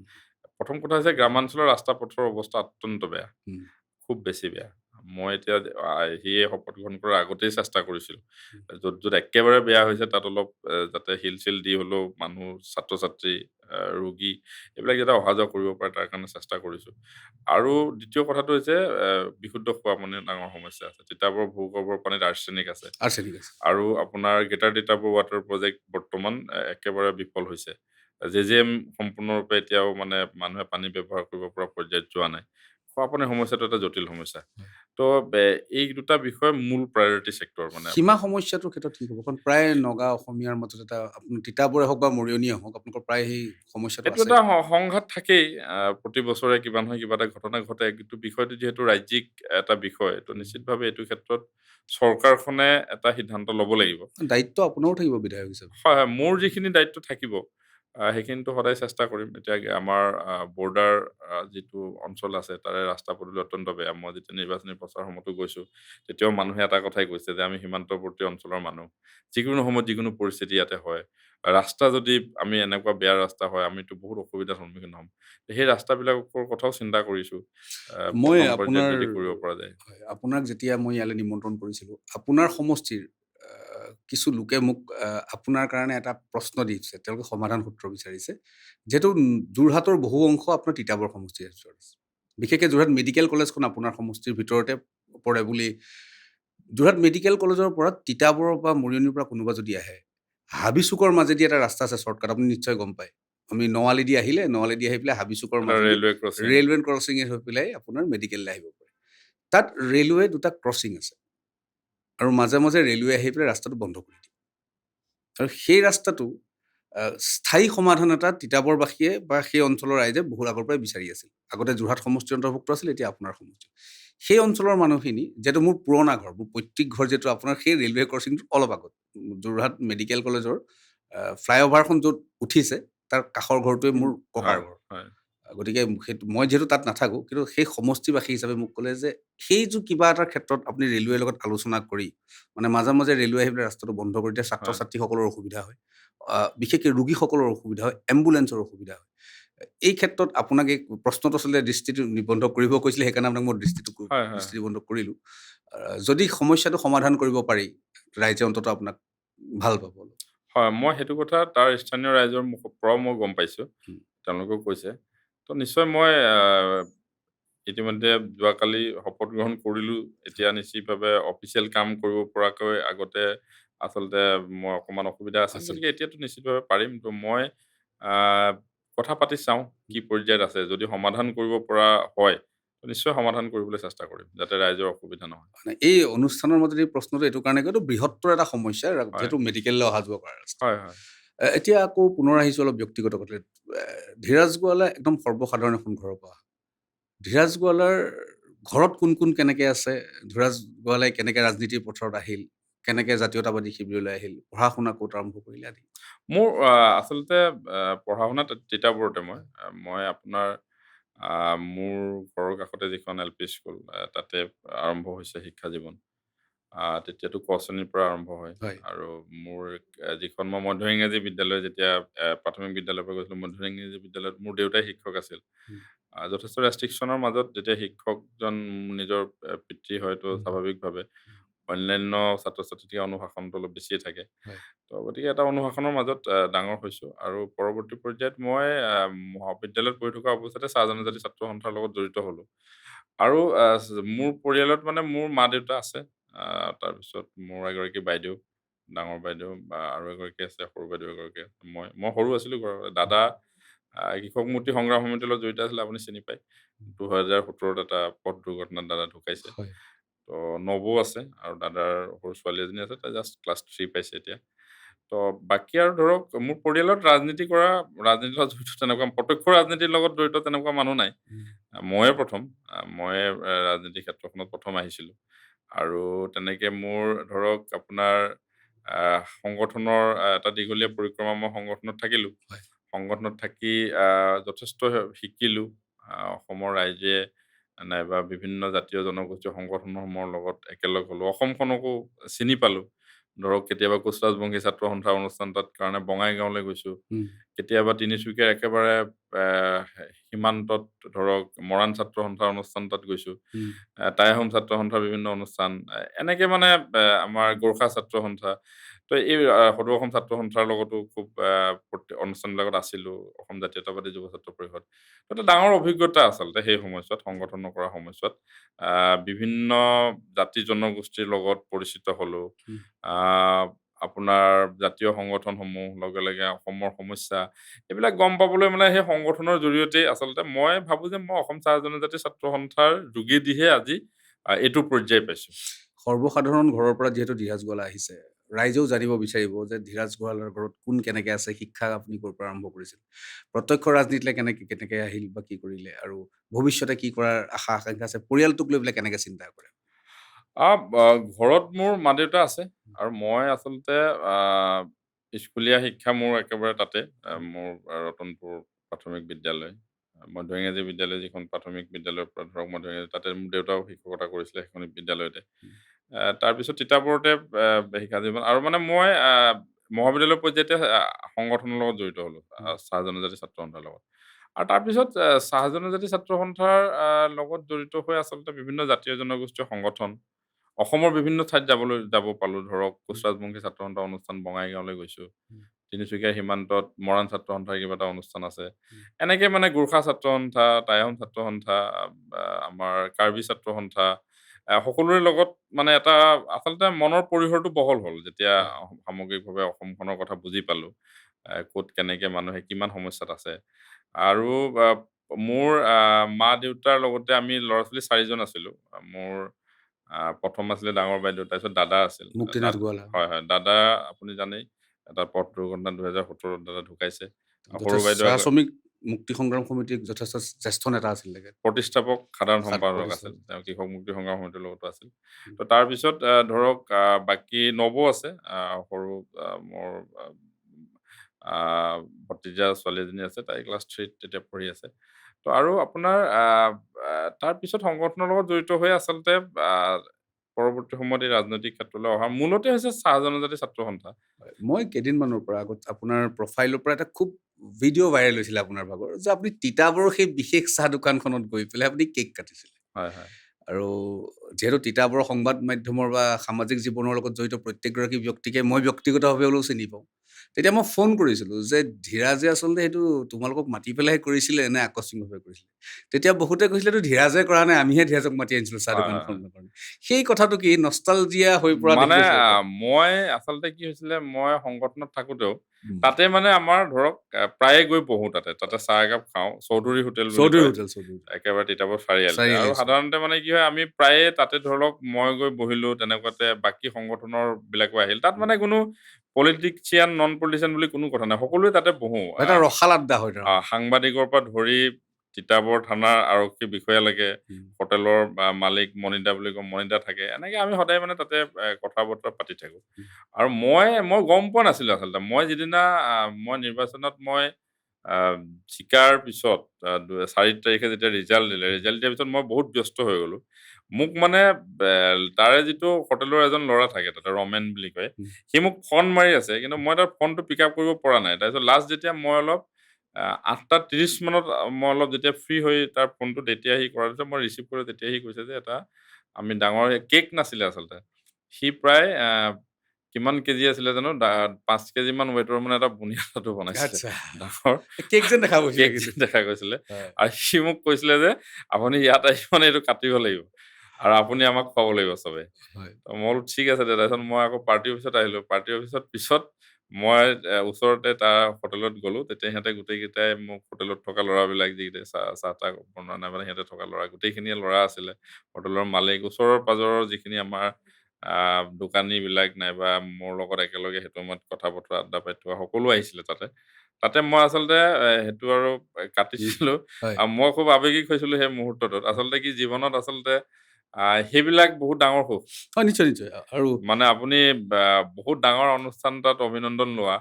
প্ৰথম কথা হৈছে গ্ৰামাঞ্চলৰ ৰাস্তা পথৰ অৱস্থা অত্যন্ত বেয়া। উম, খুব বেছি বেয়া। মই এতিয়া আহিয়ে শপত গ্ৰহণ কৰাৰ আগতেই চেষ্টা কৰিছিলোঁ। উম। য'ত একেবাৰে বেয়া হৈছে তাত অলপ যাতে শিল-চিল দি হ'লেও মানুহ, ছাত্ৰ-ছাত্ৰী, ৰোগী এইবিলাক যাতে অহা-যোৱা কৰিব পাৰে তাৰ কাৰণে চেষ্টা কৰিছোঁ। আৰু দ্বিতীয় কথাটো হৈছে বিশুদ্ধ খোৱা পানীৰ ডাঙৰ সমস্যা আছে। তিতাবৰ ভূগৰ্ভৰ পানীত আৰ্ছেনিক আছে। আৰ্ছেনিক আছে। আৰু আপোনাৰ গ্ৰেটাৰ তিতাবৰ ৱাটাৰ প্ৰজেক্ট বৰ্তমান একেবাৰে বিফল হৈছে। জেজেএম সম্পূৰ্ণৰূপে এতিয়াও মানে মানুহে পানী ব্যৱহাৰ কৰিব পৰা পৰ্যায়ত যোৱা নাই। খোৱা পানীৰ সমস্যাটো এটা জটিল সমস্যা। হয়। তো এই দুটা বিষয় মূল প্ৰায়ৰিটি ছেক্টৰ মানে সীমা সমস্যাটোৰ ক্ষেত্ৰত কি ক'ব? কাৰণ প্ৰায় নগা অসমীয়াৰ মাজত এটা আপোনাৰ তিতাবৰে হওক বা মৰিয়নিয়ে হওক আপোনালোকৰ প্ৰায় সেই সমস্যাটো সেইটো আছে। এটা সংঘাত থাকেই। প্ৰতি বছৰে কিবা নহয় কিবা এটা ঘটনা ঘটে। কিন্তু বিষয়টো যিহেতু ৰাজ্যিক এটা বিষয়, তো নিশ্চিতভাৱে এইটো ক্ষেত্ৰত চৰকাৰখনে এটা সিদ্ধান্ত ল'ব লাগিব। দায়িত্ব আপোনাৰো থাকিব বিধায়ক হিচাপে। হয়, হয়। মোৰ যিখিনি দায়িত্ব থাকিব, সেইখিনিতো সদায় চেষ্টা কৰিম। এতিয়া আমাৰ বৰ্ডাৰ যিটো অঞ্চল আছে, তাৰে ৰাস্তা পদূলি অত্যন্ত বেয়া। মই যেতিয়া নিৰ্বাচনী প্ৰচাৰ সময়তো গৈছোঁ, তেতিয়াও মানুহে এটা কথাই কৈছে যে, আমি সীমান্তৱৰ্তী অঞ্চলৰ মানুহ। যিকোনো সময়ত যিকোনো পৰিস্থিতি ইয়াতে হয়। ৰাস্তা যদি আমি এনেকুৱা বেয়া ৰাস্তা হয়, আমিতো বহুত অসুবিধাৰ সন্মুখীন হ'ম। সেই ৰাস্তাবিলাকৰ কথাও চিন্তা কৰিছোঁ। মই প্ৰথম পৰ্যায়ত আপোনাৰ যদি কৰিব পৰা যায়। হয়, আপোনাক যেতিয়া মই ইয়ালৈ নিমন্ত্ৰণ কৰিছিলোঁ, আপোনাৰ সমষ্টিৰ কিছু লোকে মোক আপোনাৰ কাৰণে এটা প্ৰশ্ন দিছে। তেওঁলোকে সমাধান সূত্ৰ বিচাৰিছে। যিহেতু যোৰহাটৰ বহু অংশ আপোনাৰ তিতাবৰ সমষ্টিৰ ভিতৰত আছে। বিশেষকৈ যোৰহাট মেডিকেল কলেজখন আপোনাৰ সমষ্টিৰ ভিতৰতে পৰে বুলি যোৰহাট মেডিকেল কলেজৰ পৰা তিতাবৰৰ বা মৰিয়নিৰ পৰা কোনোবা যদি আহে, হাবিচুকৰ মাজেদি এটা ৰাস্তা আছে শ্বৰ্টকাট, আপুনি নিশ্চয় গম পায়। আমি নৱালি দি আহিলে, নৱালি দি আহি পেলাই হাবিচুকৰ এটা মাজেদি ৰেলৱে ক্ৰছিং। ৰেলৱে ক্ৰছিঙে হৈ পেলাই আপোনাৰ মেডিকেললৈ আহিব পাৰে। তাত ৰেলৱে দুটা ক্ৰছিং আছে। আৰু মাজে মাজে ৰেলৱে আহি পেলাই ৰাস্তাটো বন্ধ কৰি দিয়ে। আৰু সেই ৰাস্তাটো স্থায়ী সমাধান এটা তিতাবৰবাসীয়ে বা সেই অঞ্চলৰ ৰাইজে বহুত আগৰ পৰাই বিচাৰি আছিল। আগতে যোৰহাট সমষ্টিৰ অন্তৰ্ভুক্ত আছিল, এতিয়া আপোনাৰ সমষ্টি। সেই অঞ্চলৰ মানুহখিনি, যিহেতু মোৰ পুৰণা ঘৰ, মোৰ পৈতৃক ঘৰ যিহেতু আপোনাৰ সেই ৰেলৱে ক্ৰছিংটোৰ অলপ আগত। যোৰহাট মেডিকেল কলেজৰ ফ্লাইঅভাৰখন য'ত উঠিছে, তাৰ কাষৰ ঘৰটোৱে মোৰ ককাৰ হয়, ঘৰ। হয়। গতিকে সেইটো মই যিহেতু তাত নাথাকোঁ, কিন্তু সেই সমষ্টিবাসী হিচাপে মোক ক'লে যে, সেইযোৰ কিবা এটাৰ ক্ষেত্ৰত আপুনি ৰেলৱেৰ লগত আলোচনা কৰি, মানে মাজে মাজে ৰেলৱে আহি পেলাই ৰাস্তাটো বন্ধ কৰি দিয়ে, হয়। ছাত্ৰ-ছাত্ৰীসকলৰ অসুবিধা হয়। বিশেষকৈ ৰোগীসকলৰ অসুবিধা হয়, এম্বুলেঞ্চৰ অসুবিধা হয়। এই ক্ষেত্ৰত আপোনাক এই প্ৰশ্নটো আচলতে দৃষ্টিটো নিবদ্ধ কৰিব কৈছিলে, সেইকাৰণে আপোনাক মই হয়, হয়, দৃষ্টি নিবদ্ধ কৰিলোঁ। যদি সমস্যাটো সমাধান কৰিব পাৰি, ৰাইজে অন্ততঃ আপোনাক ভাল পাব। হয়, মই সেইটো কথা তাৰ স্থানীয় ৰাইজৰ মুখৰ পৰাও মই গম পাইছোঁ। উম, তেওঁলোকেও কৈছে। তো নিশ্চয় মই ইতিমধ্যে যোৱাকালি শপত গ্ৰহণ কৰিলোঁ। এতিয়া নিশ্চিতভাৱে অফিচিয়েল কাম কৰিব পৰাকৈ আগতে আচলতে মই অকণমান অসুবিধা আছিল। আছিল। গতিকে এতিয়াতো নিশ্চিতভাৱে পাৰিম। তো মই আ কথা পাতি চাওঁ কি পৰ্যায়ত আছে। যদি সমাধান কৰিব পৰা হয়, তো নিশ্চয় সমাধান কৰিবলৈ চেষ্টা কৰিম, যাতে ৰাইজৰ অসুবিধা নহয়। মানে এই অনুষ্ঠানৰ মাজত এই প্ৰশ্নটো এইটো কাৰণে এইটো বৃহত্তৰ এটা সমস্যা, হয়, যিহেতু মেডিকেললৈ অহা-যোৱা কৰা ৰাস্তা। হয়, হয়। এতিয়া আকৌ পুনৰ আহিছোঁ অলপ ব্যক্তিগত কথালৈ। ধীৰাজ গোৱালা একদম সৰ্বসাধাৰণ এখন ঘৰৰ পৰা। ধীৰাজ গোৱালাৰ ঘৰত কোন কোন কেনেকে আছে? ধীৰাজ গোৱালাই কেনেকে ৰাজনীতিৰ পথাৰত আহিল? কেনেকে জাতীয়তাবাদী শিবিৰলৈ আহিল? পঢ়া-শুনা ক'ত আৰম্ভ কৰিলে আদি? মোৰ আচলতে পঢ়া-শুনা তিতাবৰতে মই। মই আপোনাৰ মোৰ ঘৰৰ কাষতে যিখন এল.পি. স্কুল, তাতে আৰম্ভ হৈছে শিক্ষা জীৱন। তেতিয়াতো ক শ্ৰেণীৰ পৰা আৰম্ভ হয়। হয়। আৰু মোৰ যিখন মই মধ্য ইংৰাজী বিদ্যালয় যেতিয়া প্ৰাথমিক বিদ্যালয়ৰ পৰা গৈছিলোঁ, মধ্য ইংৰাজী বিদ্যালয়ত মোৰ দেউতাই শিক্ষক আছিল। উম, যথেষ্ট ৰেষ্ট্ৰিকশ্যনৰ মাজত যেতিয়া শিক্ষকজন নিজৰ পিতৃ হয়তো উম, স্বাভাৱিকভাৱে উম, অন্যান্য ছাত্ৰ-ছাত্ৰীতকৈ অনুশাসনটো অলপ বেছিয়ে থাকে। হয়। তো গতিকে এটা অনুশাসনৰ মাজত ডাঙৰ হৈছোঁ। আৰু পৰৱৰ্তী পৰ্যায়ত মই মহাবিদ্যালয়ত পঢ়ি থকা অৱস্থাতে চাহ জনজাতি ছাত্ৰ সন্থাৰ লগত জড়িত হ'লোঁ। আৰু মোৰ পৰিয়ালত মানে মোৰ মা-দেউতা আছে। তাৰপিছত মোৰ এগৰাকী বাইদেউ, ডাঙৰ বাইদেউ আৰু এগৰাকী আছে, সৰু বাইদেউ এগৰাকী আছে। মই সৰু আছিলোঁ ঘৰৰ। দাদা কৃষক মুক্তি সংগ্ৰাম সমিতিৰ লগত জড়িত আছিলে, আপুনি চিনি পায়। 2017ত এটা পথ দুৰ্ঘটনাত দাদা ঢুকাইছে। হয়। তো নবৌ আছে আৰু দাদাৰ সৰু ছোৱালী এজনী আছে, তাই জাষ্ট ক্লাছ 3 পাইছে এতিয়া। তো বাকী আৰু ধৰক মোৰ পৰিয়ালত ৰাজনীতিৰ লগত জড়িত তেনেকুৱা প্ৰত্যক্ষ ৰাজনীতিৰ লগত জড়িত তেনেকুৱা মানুহ নাই। উম, ময়ে প্ৰথম। ময়ে ৰাজনীতি ক্ষেত্ৰখনত প্ৰথম আহিছিলোঁ। আৰু তেনেকে মোৰ ধৰক আপোনাৰ সংগঠনৰ এটা দীঘলীয়া পৰিক্ৰমা, মই সংগঠনত থাকিলোঁ। হয়। সংগঠনত থাকি যথেষ্ট শিকিলোঁ। অসমৰ ৰাইজে নাইবা বিভিন্ন জাতীয় জনগোষ্ঠীয় সংগঠনসমূহৰ লগত একেলগ হ'লোঁ। অসমখনকো চিনি পালোঁ। ধৰক কেতিয়াবা কোচ ৰাজবংশী ছাত্ৰ সন্থাৰ অনুষ্ঠান তাত কাৰণে বঙাইগাঁৱলৈ গৈছোঁ। উম, কেতিয়াবা তিনিচুকীয়াৰ একেবাৰে সীমান্তত ধৰক মৰাণ ছাত্ৰ সন্থাৰ অনুষ্ঠান তাত গৈছোঁ। উম, টাই আহোম ছাত্ৰ সন্থাৰ বিভিন্ন অনুষ্ঠান, এনেকে মানে আমাৰ গোৰ্খা ছাত্ৰ সন্থা, তো এই সদৌ অসম ছাত্ৰ সন্থাৰ লগতো খুব অনুষ্ঠানবিলাকত আছিলোঁ, অসম জাতীয়তাবাদী যুৱ ছাত্ৰ পৰিষদ। তো এটা ডাঙৰ অভিজ্ঞতা আচলতে সেই সময়ছোৱাত, সংগঠন কৰা সময়ছোৱাত। বিভিন্ন জাতি জনগোষ্ঠীৰ লগত পৰিচিত হ'লোঁ। উম। আহ, আপোনাৰ জাতীয় সংগঠনসমূহ, লগে লগে অসমৰ সমস্যা, এইবিলাক গম পাবলৈ মানে সেই সংগঠনৰ জৰিয়তে আচলতে মই ভাবোঁ যে মই অসম চাহ জনজাতি ছাত্ৰ সন্থাৰ যোগেদিহে আজি এইটো পৰ্যায় পাইছোঁ। সৰ্বসাধাৰণ ঘৰৰ পৰা যিহেতু ধীৰাজ গোৱালা আহিছে, ৰাইজেও জানিব বিচাৰিব যে ধীৰাজ গোৱালাৰ ঘৰত কোন কেনেকে আছে, শিক্ষা আপুনি ক'ৰ পৰা আৰম্ভ কৰিছিল, প্ৰত্যক্ষ ৰাজনীতিলৈ কেনেকে আহিল বা কি কৰিলে, আৰু ভৱিষ্যতে কি কৰাৰ আশা আকাংক্ষা আছে, পৰিয়ালটোক লৈ পেলাই কেনেকে চিন্তা কৰে? ঘৰত মোৰ মা দেউতা আছে, আৰু মই আচলতে আহ, স্কুলীয়া শিক্ষা মোৰ একেবাৰে তাতে, মোৰ ৰতনপুৰ প্ৰাথমিক বিদ্যালয়, মধ্য ইংৰাজী বিদ্যালয়, যিখন প্ৰাথমিক বিদ্যালয়ৰ পৰা ধৰক মধ্য ইংৰাজী, তাতে মোৰ দেউতাও শিক্ষকতা কৰিছিলে সেইখন বিদ্যালয়তে। তাৰপিছত তিতাবৰতে শিক্ষা জীৱন, আৰু মানে মই মহাবিদ্যালয় পৰ্যায়তে সংগঠনৰ লগত জড়িত হ'লোঁ, চাহ জনজাতি ছাত্ৰ সন্থাৰ লগত। আৰু তাৰপিছত চাহ জনজাতি ছাত্ৰ সন্থাৰ লগত জড়িত হৈ আচলতে বিভিন্ন জাতীয় জনগোষ্ঠীয় সংগঠন, অসমৰ বিভিন্ন ঠাইত যাব পালোঁ, ধৰক কোচ ৰাজবংশী ছাত্ৰ সন্থাৰ অনুষ্ঠান বঙাইগাঁৱলৈ গৈছোঁ, তিনিচুকীয়া সীমান্তত মৰাণ ছাত্ৰ সন্থাৰ কিবা এটা অনুষ্ঠান আছে, এনেকে মানে গোৰ্খা ছাত্ৰ সন্থা, টাই আহোম ছাত্ৰ সন্থা, আমাৰ কাৰ্বি ছাত্ৰ সন্থা, সকলোৰে লগত মানে এটা আচলতে মনৰ পৰিসৰটো বহল হ'ল যেতিয়া সামগ্ৰিকভাৱে অসমখনৰ কথা বুজি পালোঁ, ক'ত কেনেকে মানুহে কিমান সমস্যাত আছে। আৰু মোৰ মা দেউতাৰ লগতে আমি ল'ৰা ছোৱালী 4জন আছিলোঁ। মোৰ প্ৰথম আছিলে ডাঙৰ বাইদেউ, তাৰপিছত দাদা আছিল। মুক্তিনাথ গোৱালা হয় হয়, দাদা আপুনি জানেই, এটা পথ দুৰ্ঘটনা 2017 দাদা ঢুকাইছে। সৰু যথেষ্ট বাইদেউ চাহ শ্ৰমিক মুক্তি সংগ্ৰাম সমিতিৰ যথেষ্ট জ্যেষ্ঠ নেতা আছিল তেখেত। প্ৰতিষ্ঠাপক সাধাৰণ সম্পাদক আছিল, তেওঁ কৃষক মুক্তি সংগ্ৰাম সমিতিৰ লগতো আছিল। তো তাৰপিছত ধৰক বাকী নৱ আছে, সৰু মোৰ ভতিজা ছোৱালী এজনী আছে, তাই ক্লাছ 3 তেতিয়া পঢ়ি আছে। তো আৰু আপোনাৰ তাৰপিছত সংগঠনৰ লগত জড়িত হৈ আচলতে পৰৱৰ্তী সময়ত এই ৰাজনৈতিক ক্ষেত্ৰলৈ অহা মূলতে হৈছে চাহ জনজাতি ছাত্ৰ সন্থা। মই কেইদিনমানৰ পৰা আগত আপোনাৰ প্ৰফাইলৰ পৰা এটা খুব ভিডিঅ' ভাইৰেল হৈছিলে আপোনাৰ ভাগৰ, যে আপুনি তিতাবৰৰ সেই বিশেষ চাহ দোকানখনত গৈ পেলাই আপুনি কেক কাটিছিলে। হয় হয় আৰু যিহেতু তিতাবৰৰ সংবাদ মাধ্যমৰ বা সামাজিক জীৱনৰ লগত জড়িত প্ৰত্যেকগৰাকী ব্যক্তিকে মই ব্যক্তিগতভাৱে হ'লেও চিনি পাওঁ। তেতিয়া মই ফোন কৰিছিলোঁ যে ধীৰাজে আচলতে সেইটো তোমালোকক মাতি পেলাইহে কৰিছিলে নে আকস্মিকভাৱে কৰিছিলে? তেতিয়া বহুতে কৈছিলে এইটো ধীৰাজে কৰা নাই, আমিহে ধীৰাজক মাতি আনিছিলোঁ চাহ হয় হয় হয়। দোকানখনৰ কাৰণে। সেই কথাটো কি নষ্টালজিয়া হৈ পৰা মানে দেখি আছোঁ আকৌ। মই আচলতে কি হৈছিলে, মই সংগঠনত থাকোতেও উম। তাতে মানে আমাৰ ধৰক প্ৰায়ে গৈ বহো, তাতে চাহ একাপ খাওঁ, চৌধুৰী হোটেল বুলি চৌধুৰী কয়, হোটেল, চৌধুৰী হোটেল। একেবাৰে তিতাবৰ চাৰিআলিতে। আৰু চাৰিআলি আছে। সাধাৰণতে মানে কি হয়, আমি প্ৰায়ে তাতে ধৰক মই গৈ বহিলো, তেনেকুৱাতে বাকী সংগঠনৰ বিলাকো আহিল। তাত মানে কোনো পলিটিচিয়ান নন পলিটিচিয়ান বুলি কোনো কথা নাই, সকলোৱে তাতে বহো। এটা ৰসাল আড্ডা হয় তাৰমানে। সাংবাদিকৰ পৰা ধৰি তিতাবৰ থানাৰ আৰক্ষী বিষয়ালৈকে, উম। হোটেলৰ মালিক মনিদা বুলি কওঁ, মনিদা থাকে, এনেকে আমি সদায় মানে তাতে কথা বতৰা পাতি থাকো। উম। আৰু মই গম পোৱা নাছিলো আচলতে, মই যিদিনা মই নিৰ্বাচনত মই আহ, জিকাৰ পিছত 4 তাৰিখে যেতিয়া ৰিজাল্ট দিয়াৰ পিছত মই বহুত ব্যস্ত হৈ গলো। মোক মানে তাৰে যিটো হোটেলৰ এজন ল'ৰা থাকে তাতে, ৰমেন বুলি কয়, উম। সি মোক ফোন মাৰি আছে, কিন্তু মই তাৰ ফোনটো পিক আপ কৰিব পৰা নাই। তাৰপিছত লাষ্ট যেতিয়া মই অলপ 8:30 মানত মই অলপ যেতিয়া ফ্ৰী হৈ তাৰ ফোনটো তেতিয়া সি কৰাৰ পিছত মই ৰিচিভ কৰোঁ, তেতিয়া সি কৈছে যে এটা আমি ডাঙৰ কেক নাছিলে আচলতে, সি প্ৰায় কিমান কেজি আছিলে জানো, 5 কেজি মান ৱেইটৰ মানে এটা বুনিয়া লাডু বনাইছিলে, আচ্ছা। ডাঙৰ কেক যেন দেখা গৈছিলে কেক কিন্তু। দেখা গৈছিলে। হয়। আৰু সি মোক কৈছিলে যে আপুনি ইয়াত আহি মানে এইটো কাটিব লাগিব, আৰু আপুনি আমাক খুৱাব লাগিব চবে। হয়। তো মই বোলো ঠিক আছে দে। তাৰপিছত মই আকৌ পাৰ্টি অফিচত আহিলো, পাৰ্টি অফিচত পিছত মই ওচৰতে তাৰ হোটেলত গ'লো, তেতিয়া সিহঁতে গোটেইকেইটাই মোক, হোটেলত থকা ল'ৰাবিলাক যিকেইটাই চাহ তাহ বনোৱা নাই মানে, সিহঁতে থকা ল'ৰা গোটেইখিনিয়ে ল'ৰা আছিলে, হোটেলৰ মালিক, ওচৰৰ পাজৰৰ যিখিনি আমাৰ দোকানী বিলাক, নাইবা মোৰ লগত একেলগে সেইটো সময়ত কথা বতৰা আড্ডা পাতি থকা সকলো আহিছিলে তাতে। তাতে মই আচলতে সেইটো আৰু কাটিছিলো। হয়। আৰু মই খুব আৱেগিক হৈছিলো সেই মুহূৰ্তটোত। আচলতে কি জীৱনত আচলতে সেইবিলাক বহুত ডাঙৰ সুখ। হয়, নিশ্চয় নিশ্চয়। আৰু মানে আপুনি বহুত ডাঙৰ অনুষ্ঠান তাত অভিনন্দন লোৱা,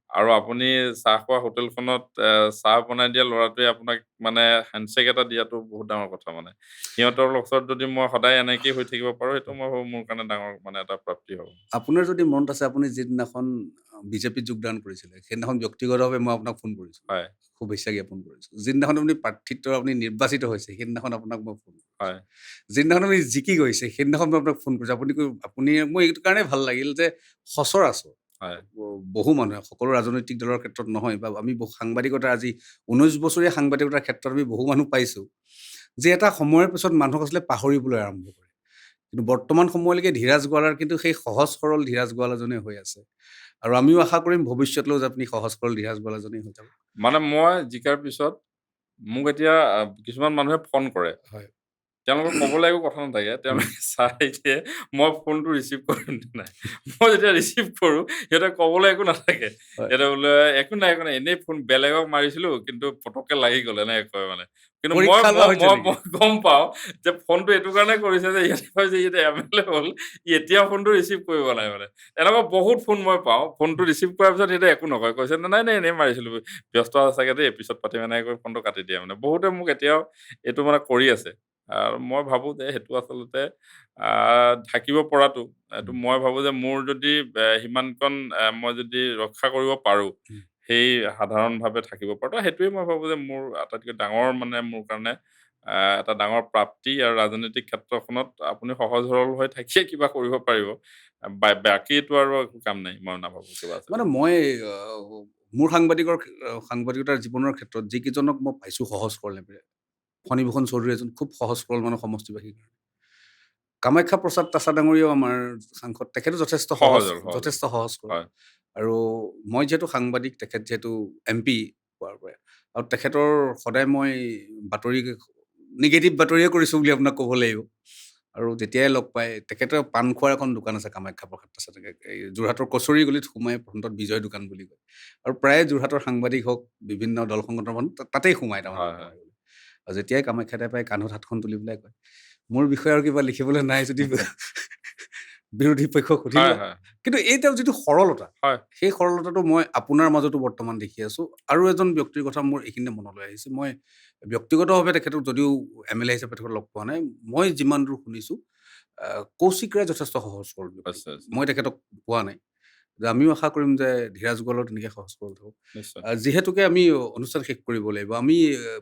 আৰু আপুনি চাহ খোৱা হোটেলখনত চাহ বনাই দিয়া ল'ৰাটোৱে আপোনাক মানে হেণ্ডশ্বেক এটা দিয়াটো বহুত ডাঙৰ কথা মানে। সিহঁতৰ ওচৰত যদি মই সদায় এনেকেই হৈ থাকিব পাৰোঁ, সেইটো মই ভাবোঁ মোৰ কাৰণে ডাঙৰ মানে এটা প্ৰাপ্তি হ'ব। আপোনাৰ যদি মনত আছে আপুনি যিদিনাখন বিজেপিত যোগদান কৰিছিলে, সেইদিনাখন ব্যক্তিগতভাৱে মই আপোনাক ফোন কৰিছিলোঁ। হয়, শুভেচ্ছা জ্ঞাপন কৰিছোঁ। যিদিনাখন আপুনি নিৰ্বাচিত হৈছে, সেইদিনাখন আপোনাক মই ফোন কৰিছোঁ। হয়, যিদিনাখন আপুনি জিকি গৈছে, সেইদিনাখন মই আপোনাক ফোন কৰিছোঁ। আপুনি মোৰ এইটো কাৰণেই ভাল লাগিল যে সচৰাচৰ হয়, বহু মানুহে, সকলো ৰাজনৈতিক দলৰ ক্ষেত্ৰত নহয় বা আমি সাংবাদিকতা আজি 19 বছৰীয়া সাংবাদিকতাৰ ক্ষেত্ৰত আমি বহু মানুহ পাইছোঁ, যে এটা সময়ৰ পিছত মানুহক আচলতে পাহৰিবলৈ আৰম্ভ কৰে। কিন্তু বৰ্তমান সময়লৈকে ধীৰাজ গোৱালাৰ কিন্তু সেই সহজ সৰল ধীৰাজ গোৱালাজনেই হৈ আছে। আৰু আমিও আশা কৰিম ভৱিষ্যতলৈও যে আপুনি সহজ সৰল ধীৰাজ গোৱালাজনেই হৈ যাব। মানে মই জিকাৰ পিছত মোক এতিয়া কিছুমান মানুহে ফোন কৰে। হয়। তেওঁলোকৰ ক'বলৈ একো কথা নাথাকে। তেওঁলোকে চাই দিয়ে মই ফোনটো ৰিচিভ কৰিম নে নাই। মই যেতিয়া ৰিচিভ কৰোঁ, সিহঁতে ক'বলৈ একো নাথাকে। হয়। সিহঁতে বোলে, "একো নাই, একো নাই। এনেই ফোন বেলেগক মাৰিছিলোঁ, কিন্তু পতককে লাগি গ'ল", এনেকে কয় মানে। কিন্তু মই পৰীক্ষা লোৱা মই হৈছে মই নেকি? মই গম পাওঁ যে ফোনটো এইটো কাৰণে কৰিছে যে ইহঁতে কয় যে ইহঁতে MLA হ'ল, ই এতিয়া ফোনটো ৰিচিভ কৰিব নাই মানে। এনেকুৱা বহুত ফোন মই পাওঁ। ফোনটো ৰিচিভ কৰাৰ পিছত সিহঁতে একো নকয়। কৈছে, "নাই, নাই, এনেই মাৰিছিলোঁ। ব্যস্ত আছে চাগে দেই, পিছত পাতিম", এনেকে কৈ ফোনটো কাটি দিয়ে মানে। বহুতে মোক এতিয়াও এইটো মানে কৰি আছে। আৰু মই ভাবোঁ যে সেইটো আচলতে ঢাকিব পৰাটো, এইটো মই ভাবোঁ যে মোৰ যদি সিমানকণ মই যদি ৰক্ষা কৰিব পাৰোঁ, উম। সেই সাধাৰণভাৱে থাকিব পৰাটো, সেইটোৱে মই ভাবোঁ যে মোৰ আটাইতকৈ ডাঙৰ মানে মোৰ কাৰণে এটা ডাঙৰ প্ৰাপ্তি। আৰু ৰাজনৈতিক ক্ষেত্ৰখনত আপুনি সহজ সৰল হৈ থাকিয়ে কিবা কৰিব পাৰিব। বাকীটো আৰু একো কাম নাই, মই নাভাবোঁ কিবা আছে মানে বুলি। মই মোৰ সাংবাদিকতাৰ জীৱনৰ ক্ষেত্ৰত যিকেইজনক মই পাইছোঁ সহজ সৰলেৰে, ফণীভূষণ চৌধুৰী এজন খুব সহজ সৰল মানুহ সমষ্টিবাসীৰ কাৰণে। কামাখ্যা প্ৰসাদ তাছা ডাঙৰীয়াও আমাৰ সাংসদ, তেখেতো যথেষ্ট সহজ হ'ল, সহজ হ'ল। যথেষ্ট সহজ সৰল। হয়, আৰু মই যিহেতু সাংবাদিক, তেখেত যিহেতু MP হোৱাৰ পৰা, আৰু তেখেতৰ সদায় মই বাতৰি নিগেটিভ বাতৰিয়ে কৰিছোঁ বুলি আপোনাক ক'ব লাগিব। আৰু যেতিয়াই লগ পায়, তেখেতৰ পাণ খোৱাৰ এখন দোকান আছে কামাখ্যা প্ৰসাদ তাছা, এই যোৰহাটৰ কচৰি গলিত সোমাই ফ্ৰণ্টত বিজয় দোকান বুলি কয়। আৰু প্ৰায়ে যোৰহাটৰ সাংবাদিক হওক, বিভিন্ন দল সংগঠনৰ মানুহ তাতেই সোমায় তাৰমানে হয়, আড্ডা হয়। মাৰিবলৈ। আৰু যেতিয়াই কামাখ্যাতে পায়, কান্ধত হাতখন তুলি পেলাই কয়, "মোৰ বিষয়ে আৰু কিবা লিখিবলৈ নাই যদি বিৰোধী পক্ষক সুধি হয়, লোৱা।" হয়, কিন্তু এই তেওঁৰ যিটো সৰলতা, হয়। সেই সৰলতাটো মই আপোনাৰ মাজতো বৰ্তমান দেখি আছোঁ। আৰু এজন ব্যক্তিৰ কথা মোৰ এইখিনিতে মনলৈ আহিছে। মই ব্যক্তিগতভাৱে তেখেতক যদিও MLA হিচাপে তেখেতক লগ পোৱা নাই, মই যিমান দূৰ শুনিছোঁ, কৌশিক ৰায় যথেষ্ট সহজ সৰল ব্যক্তি। আছে, আছে। মই তেখেতক পোৱা নাই। যে আমিও আশা কৰিম যে ধীৰাজ গোৱালাও তেনেকৈ সহজ সৰল হওক। নিশ্চয়। যিহেতুকে আমি অনুষ্ঠান শেষ কৰিব লাগিব, আমি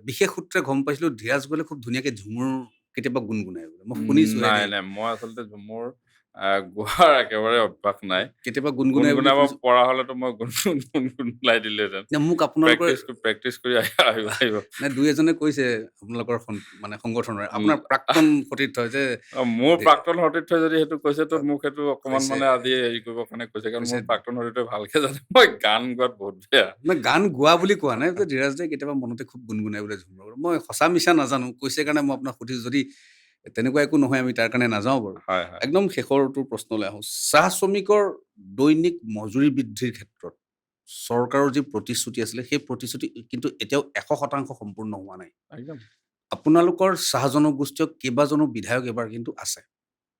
বিশেষ সূত্ৰে গম পাইছিলোঁ ধীৰাজ গোৱালাই খুব ধুনীয়াকৈ ঝুমুৰ কেতিয়াবা গুণগুণাই বোলে। মই শুনিছোঁহে নাই, দেই। নাই। মই আচলতে ঝুমুৰ গোৱাৰ একেবাৰে অভ্যাস নাই। কেতিয়াবা গুণগুণাই বুলি গুণগুণাব শুনিছোঁ। পৰা হ'লেতো মই গুণগুণাই দিলোহেঁতেন। মোক আপোনালোকৰ প্ৰেক্টিচ কৰি আহিব লাগিব। নাই, দুই এজনে কৈছে আপোনালোকৰ মানে সংগঠনৰে, উম, আপোনাৰ প্ৰাক্তন সতীৰ্থ যে মোৰ ধী- প্ৰাক্তন সতীৰ্থই যদি সেইটো কৈছে, তো মোক সেইটো অকমান কৈছে মানে আজি হেৰি কৰিবৰ কাৰণে কৈছে। কাৰণ কৈছে মোৰ প্ৰাক্তন সতীৰ্থই ভালকে জানে মই গান গোৱাত বহুত বেয়া। মই গান গোৱা বুলি কোৱা নাই, যে ধীৰাজ দাই কেতিয়াবা মনতে খুব গুণগুণাই বোলে ঝুমুৰ। মই সঁচা মিছা নাজানো, কৈছে কাৰণে মই আপোনাক সুধিছোঁ। যদি তেনেকুৱা একো নহয়, আমি তাৰ কাৰণে নাযাওঁ বাৰু। হয়, হয়। একদম শেষৰটো প্ৰশ্নলৈ আহোঁ। চাহ শ্ৰমিকৰ দৈনিক মজুৰি বৃদ্ধিৰ ক্ষেত্ৰত চৰকাৰৰ যি প্ৰতিশ্ৰুতি আছিলে, সেই প্ৰতিশ্ৰুতি কিন্তু এতিয়াও 100% সম্পূৰ্ণ হোৱা নাই। একদম। আপোনালোকৰ চাহ জনগোষ্ঠীয় কেইবাজনো বিধায়ক এইবাৰ কিন্তু আছে।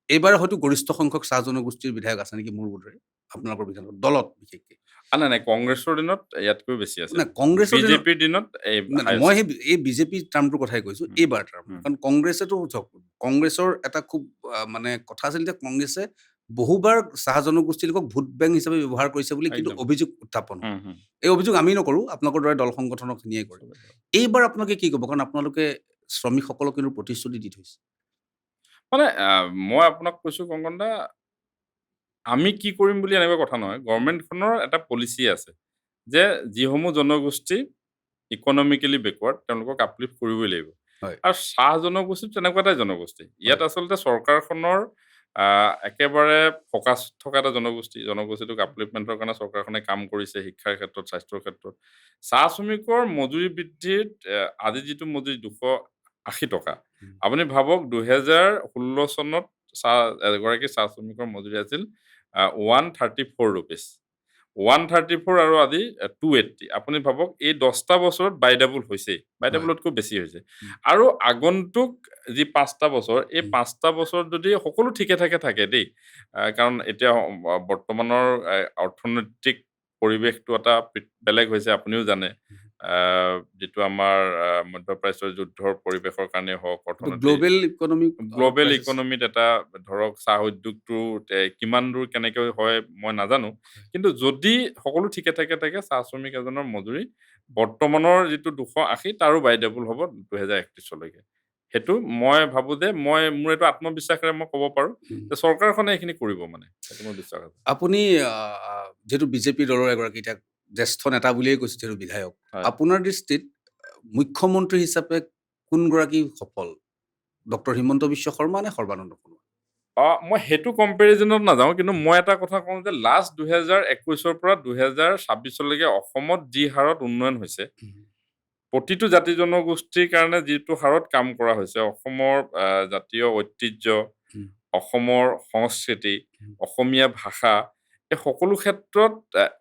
এইবাৰ হয়তো গৰিষ্ঠ সংখ্যক চাহ জনগোষ্ঠীৰ বিধায়ক আছে নেকি মোৰ বোধেৰে, আপোনালোকৰ বিধায়ক দলত বিশেষকৈ। নাই, নাই। কংগ্ৰেছৰ দিনত ইয়াতকৈ বেছি আছিল। নাই, কংগ্ৰেছৰ দিনত বিজেপিৰ দিনত এই নাই, হায়েষ্ট। মই এই বিজেপি টাৰ্মটোৰ কথাই কৈছোঁ, উম, এইবাৰ টাৰ্ম। উম। কাৰণ কংগ্ৰেছেতো চাওক, কংগ্ৰেছৰ এটা খুব মানে কথা আছিল যে কংগ্ৰেছে বহুবাৰ চাহ জনগোষ্ঠীৰ লোকক ভোট বেংক হিচাপে ব্যৱহাৰ কৰিছে বুলি কিন্তু একদম। অভিযোগ উত্থাপন হয়। হুম, হুম। এই অভিযোগ আমি নকৰোঁ, আপোনালোকৰ দৰে দল সংগঠনখিনিয়ে কৰে। চবে কৰে। এইবাৰ আপোনালোকে কি ক'ব? কাৰণ আপোনালোকে শ্ৰমিকসকলক কিন্তু প্ৰতিশ্ৰুতি দি থৈছে। মানে মই আপোনাক কৈছোঁ কংকন দা, আমি কি কৰিম বুলি এনেকুৱা কথা নহয়। গভৰ্ণমেণ্টখনৰ এটা পলিচি আছে যে যিসমূহ জনগোষ্ঠী ইকনমিকেলি বেকৱাৰ্ড, তেওঁলোকক আপলিফ্ট কৰিবই লাগিব। হয়, আৰু চাহ জনগোষ্ঠী তেনেকুৱা এটাই জনগোষ্ঠী। ইয়াত হয়, আচলতে চৰকাৰখনৰ একেবাৰে ফ'কাছ থকা এটা জনগোষ্ঠী। জনগোষ্ঠীটোক আপলিফমেণ্টৰ কাৰণে চৰকাৰখনে কাম কৰিছে, শিক্ষাৰ ক্ষেত্ৰত, স্বাস্থ্যৰ ক্ষেত্ৰত। চাহ শ্ৰমিকৰ মজুৰি বৃদ্ধিত আজি যিটো মজুৰি 280 টকা। উম, আপুনি ভাবক 2016 চনত এগৰাকী চাহ শ্ৰমিকৰ মজুৰি আছিল 134 ৰুপিজ। 134 আৰু আজি 280। আপুনি ভাবক এই 10টা বছৰত বাই ডাবল হৈছেই। বাই হয়, ডাবলতকৈ বেছি হৈছে। উম, আৰু আগন্তুক যি 5টা বছৰ, এই উম, 5টা বছৰত যদি সকলো ঠিকে ঠাকে থাকে দেই, কাৰণ এতিয়া বৰ্তমানৰ অৰ্থনৈতিক পৰিৱেশটো এটা বেলেগ হৈছে আপুনিও জানে। যিটো আমাৰ মধ্যপ্ৰাচ্যৰ যুদ্ধৰ পৰিৱেশৰ কাৰণে হওক, অৰ্থনৈতিক গ্লোবেল ইকনমিক গ্ল'বেল ক্ৰাইচিছ। ইকনমিত এটা ধৰক চাহ উদ্যোগটো কিমান দূৰ কেনেকৈ হয় মই নাজানো। কিন্তু যদি সকলো ঠিকে থাকে চাহ শ্ৰমিক এজনৰ মজুৰি বৰ্তমানৰ যিটো 280 তাৰো বাইডেবল হ'ব 2031লৈকে। সেইটো মই ভাবো যে মোৰ এইটো আত্মবিশ্বাসেৰে মই ক'ব পাৰো যে চৰকাৰখনে এইখিনি কৰিব মানে। সেইটো মোৰ বিশ্বাস আছে। আপুনি যিহেতু বিজেপি দলৰ এগৰাকী এতিয়া জ্যেষ্ঠ নেতা বুলিয়েই কৈছে, যিহেতু বিধায়ক, হয়। আপোনাৰ দৃষ্টিত মুখ্যমন্ত্ৰী হিচাপে কোনগৰাকী সফল? ডক্টৰ হিমন্ত বিশ্ব শৰ্মা নে সৰ্বানন্দ সোণোৱাল? মই সেইটো কম্পেৰিজনত নাযাওঁ, কিন্তু মই এটা কথা কওঁ যে লাষ্ট 2021ৰ পৰা 2026লৈকে অসমত যি হাৰত উন্নয়ন হৈছে, প্ৰতিটো জাতি জনগোষ্ঠীৰ কাৰণে যিটো হাৰত কাম কৰা হৈছে, অসমৰ জাতীয় ঐতিহ্য, অসমৰ সংস্কৃতি, অসমীয়া ভাষা, এই সকলো ক্ষেত্ৰত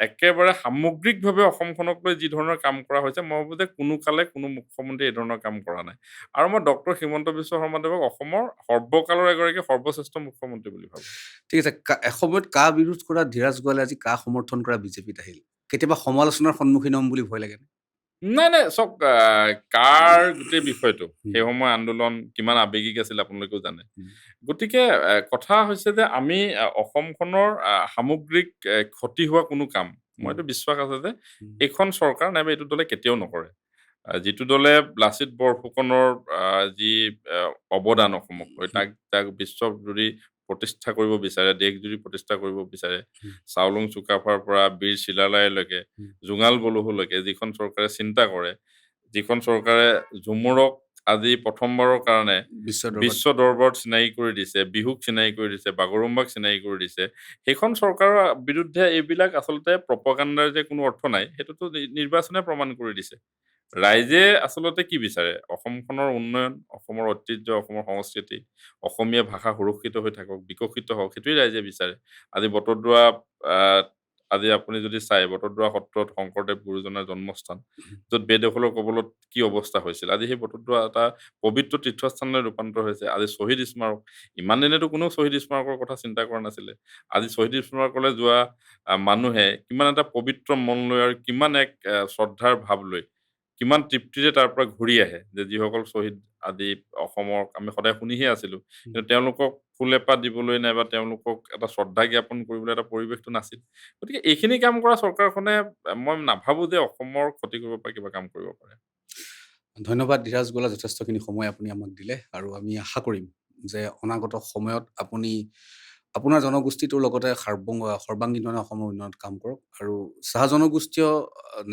একেবাৰে সামগ্ৰিকভাৱে অসমখনক লৈ যি ধৰণৰ কাম কৰা হৈছে, মই ভাবো যে কোনো কালে কোনো মুখ্যমন্ত্ৰী এই ধৰণৰ কাম কৰা নাই। আৰু মই ডক্টৰ হিমন্ত বিশ্ব শৰ্মাদেৱক অসমৰ সৰ্বকালৰ এগৰাকী সৰ্বশ্ৰেষ্ঠ মুখ্যমন্ত্ৰী বুলি ভাবো। ঠিক আছে। এসময়ত কা বিৰোধ কৰা ধীৰাজ গোৱালে আজি কা সমৰ্থন কৰা বিজেপিত আহিল। কেতিয়াবা সমালোচনাৰ সন্মুখীন হ'ম বুলি ভয় লাগে নে? নাই চাওক, কাৰ গোটেই বিষয়টো সেই সময় আন্দোলন কিমান আৱেগিক আছিল আপোনালোকেও জানে। গতিকে কথা হৈছে যে আমি অসমখনৰ সামগ্ৰিক ক্ষতি হোৱা কোনো কাম, মই এইটো বিশ্বাস আছে যে এইখন চৰকাৰ নাইবা এইটো দলে কেতিয়াও নকৰে। যিটো দলে লাচিত বৰফুকনৰ যি অৱদান অসমক লৈ তাক বিশ্বজুৰি প্ৰতিষ্ঠা কৰিব বিচাৰে, দেশজুৰি প্ৰতিষ্ঠা কৰিব বিচাৰে, চাওলুং চুকাফাৰ পৰা বীৰ চিলাৰায়লৈকে, জোঙাল বলুহুলৈকে যিখন চৰকাৰে চিন্তা কৰে, যিখন চৰকাৰে ঝুমুৰক আজি প্ৰথমবাৰৰ কাৰণে বিশ্ব দৰবাৰত চিনাকি কৰি দিছে, বিহুক চিনাকি কৰি দিছে, বাগৰুম্বাক চিনাকি কৰি দিছে, সেইখন চৰকাৰৰ বিৰুদ্ধে এইবিলাক আচলতে প্ৰপগাণ্ডাৰ যে কোনো অৰ্থ নাই, সেইটোতো নিৰ্বাচনে প্ৰমাণ কৰি দিছে। ৰাইজে আচলতে কি বিচাৰে? অসমখনৰ উন্নয়ন, অসমৰ ঐতিহ্য, অসমৰ সংস্কৃতি, অসমীয়া ভাষা সুৰক্ষিত হৈ থাকক, বিকশিত হওক, সেইটোৱেই ৰাইজে বিচাৰে। আজি আপুনি যদি চাই বটদ্ৰৱা সত্ৰত শংকৰদেৱ গুৰুজনাৰ জন্মস্থান, য'ত বেদখলৰ কবলত কি অৱস্থা হৈছিল, আজি সেই বটদ্ৰৱা এটা পবিত্ৰ তীৰ্থস্থানলৈ ৰূপান্তৰ হৈছে। আজি শ্বহীদ স্মাৰক, ইমান দিনেতো কোনো শ্বহীদ স্মাৰকৰ কথা চিন্তা কৰা নাছিলে। আজি শ্বহীদ স্মাৰকলৈ যোৱা মানুহে কিমান এটা পবিত্ৰ মন লৈ আৰু কিমান এক শ্ৰদ্ধাৰ ভাৱ লৈ কিমান তৃপ্তিৰে তাৰ পৰা ঘূৰি আহে, যে যিসকল শ্বহীদ আদি অসমৰ আমি সদায় শুনিহে আছিলো, কিন্তু তেওঁলোকক ফুল এপাহ দিবলৈ নাইবা তেওঁলোকক এটা শ্ৰদ্ধা জ্ঞাপন কৰিবলৈ এটা পৰিৱেশটো নাছিল। গতিকে এইখিনি কাম কৰা চৰকাৰখনে মই নাভাবো যে অসমৰ ক্ষতি কৰিব পৰা কিবা কাম কৰিব পাৰে। ধন্যবাদ ধীৰাজ গোৱালা, যথেষ্টখিনি সময় আপুনি আমাক দিলে, আৰু আমি আশা কৰিম যে অনাগত সময়ত আপুনি আপোনাৰ জনগোষ্ঠীটোৰ লগতে সৰ্বাংগীনভাৱে অসমৰ উন্নয়নত কাম কৰক। আৰু চাহ জনগোষ্ঠীয়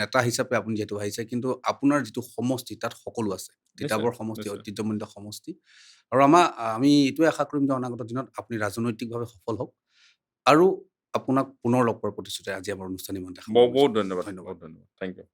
নেতা হিচাপে আপুনি যিহেতু আহিছে, কিন্তু আপোনাৰ যিটো সমষ্টি তাত সকলো আছে, তিতাবৰ সমষ্টি, ঐতিহ্যমণ্ডিত সমষ্টি। আৰু আমি এইটোৱে আশা কৰিম যে অনাগত দিনত আপুনি ৰাজনৈতিকভাৱে সফল হওক, আৰু আপোনাক পুনৰ লগ পোৱাৰ প্ৰতিশ্ৰুতি আজি আমাৰ অনুষ্ঠান ইমানতে সামৰিছোঁ। বহুত ধন্যবাদ, ধন্যবাদ। Thank U.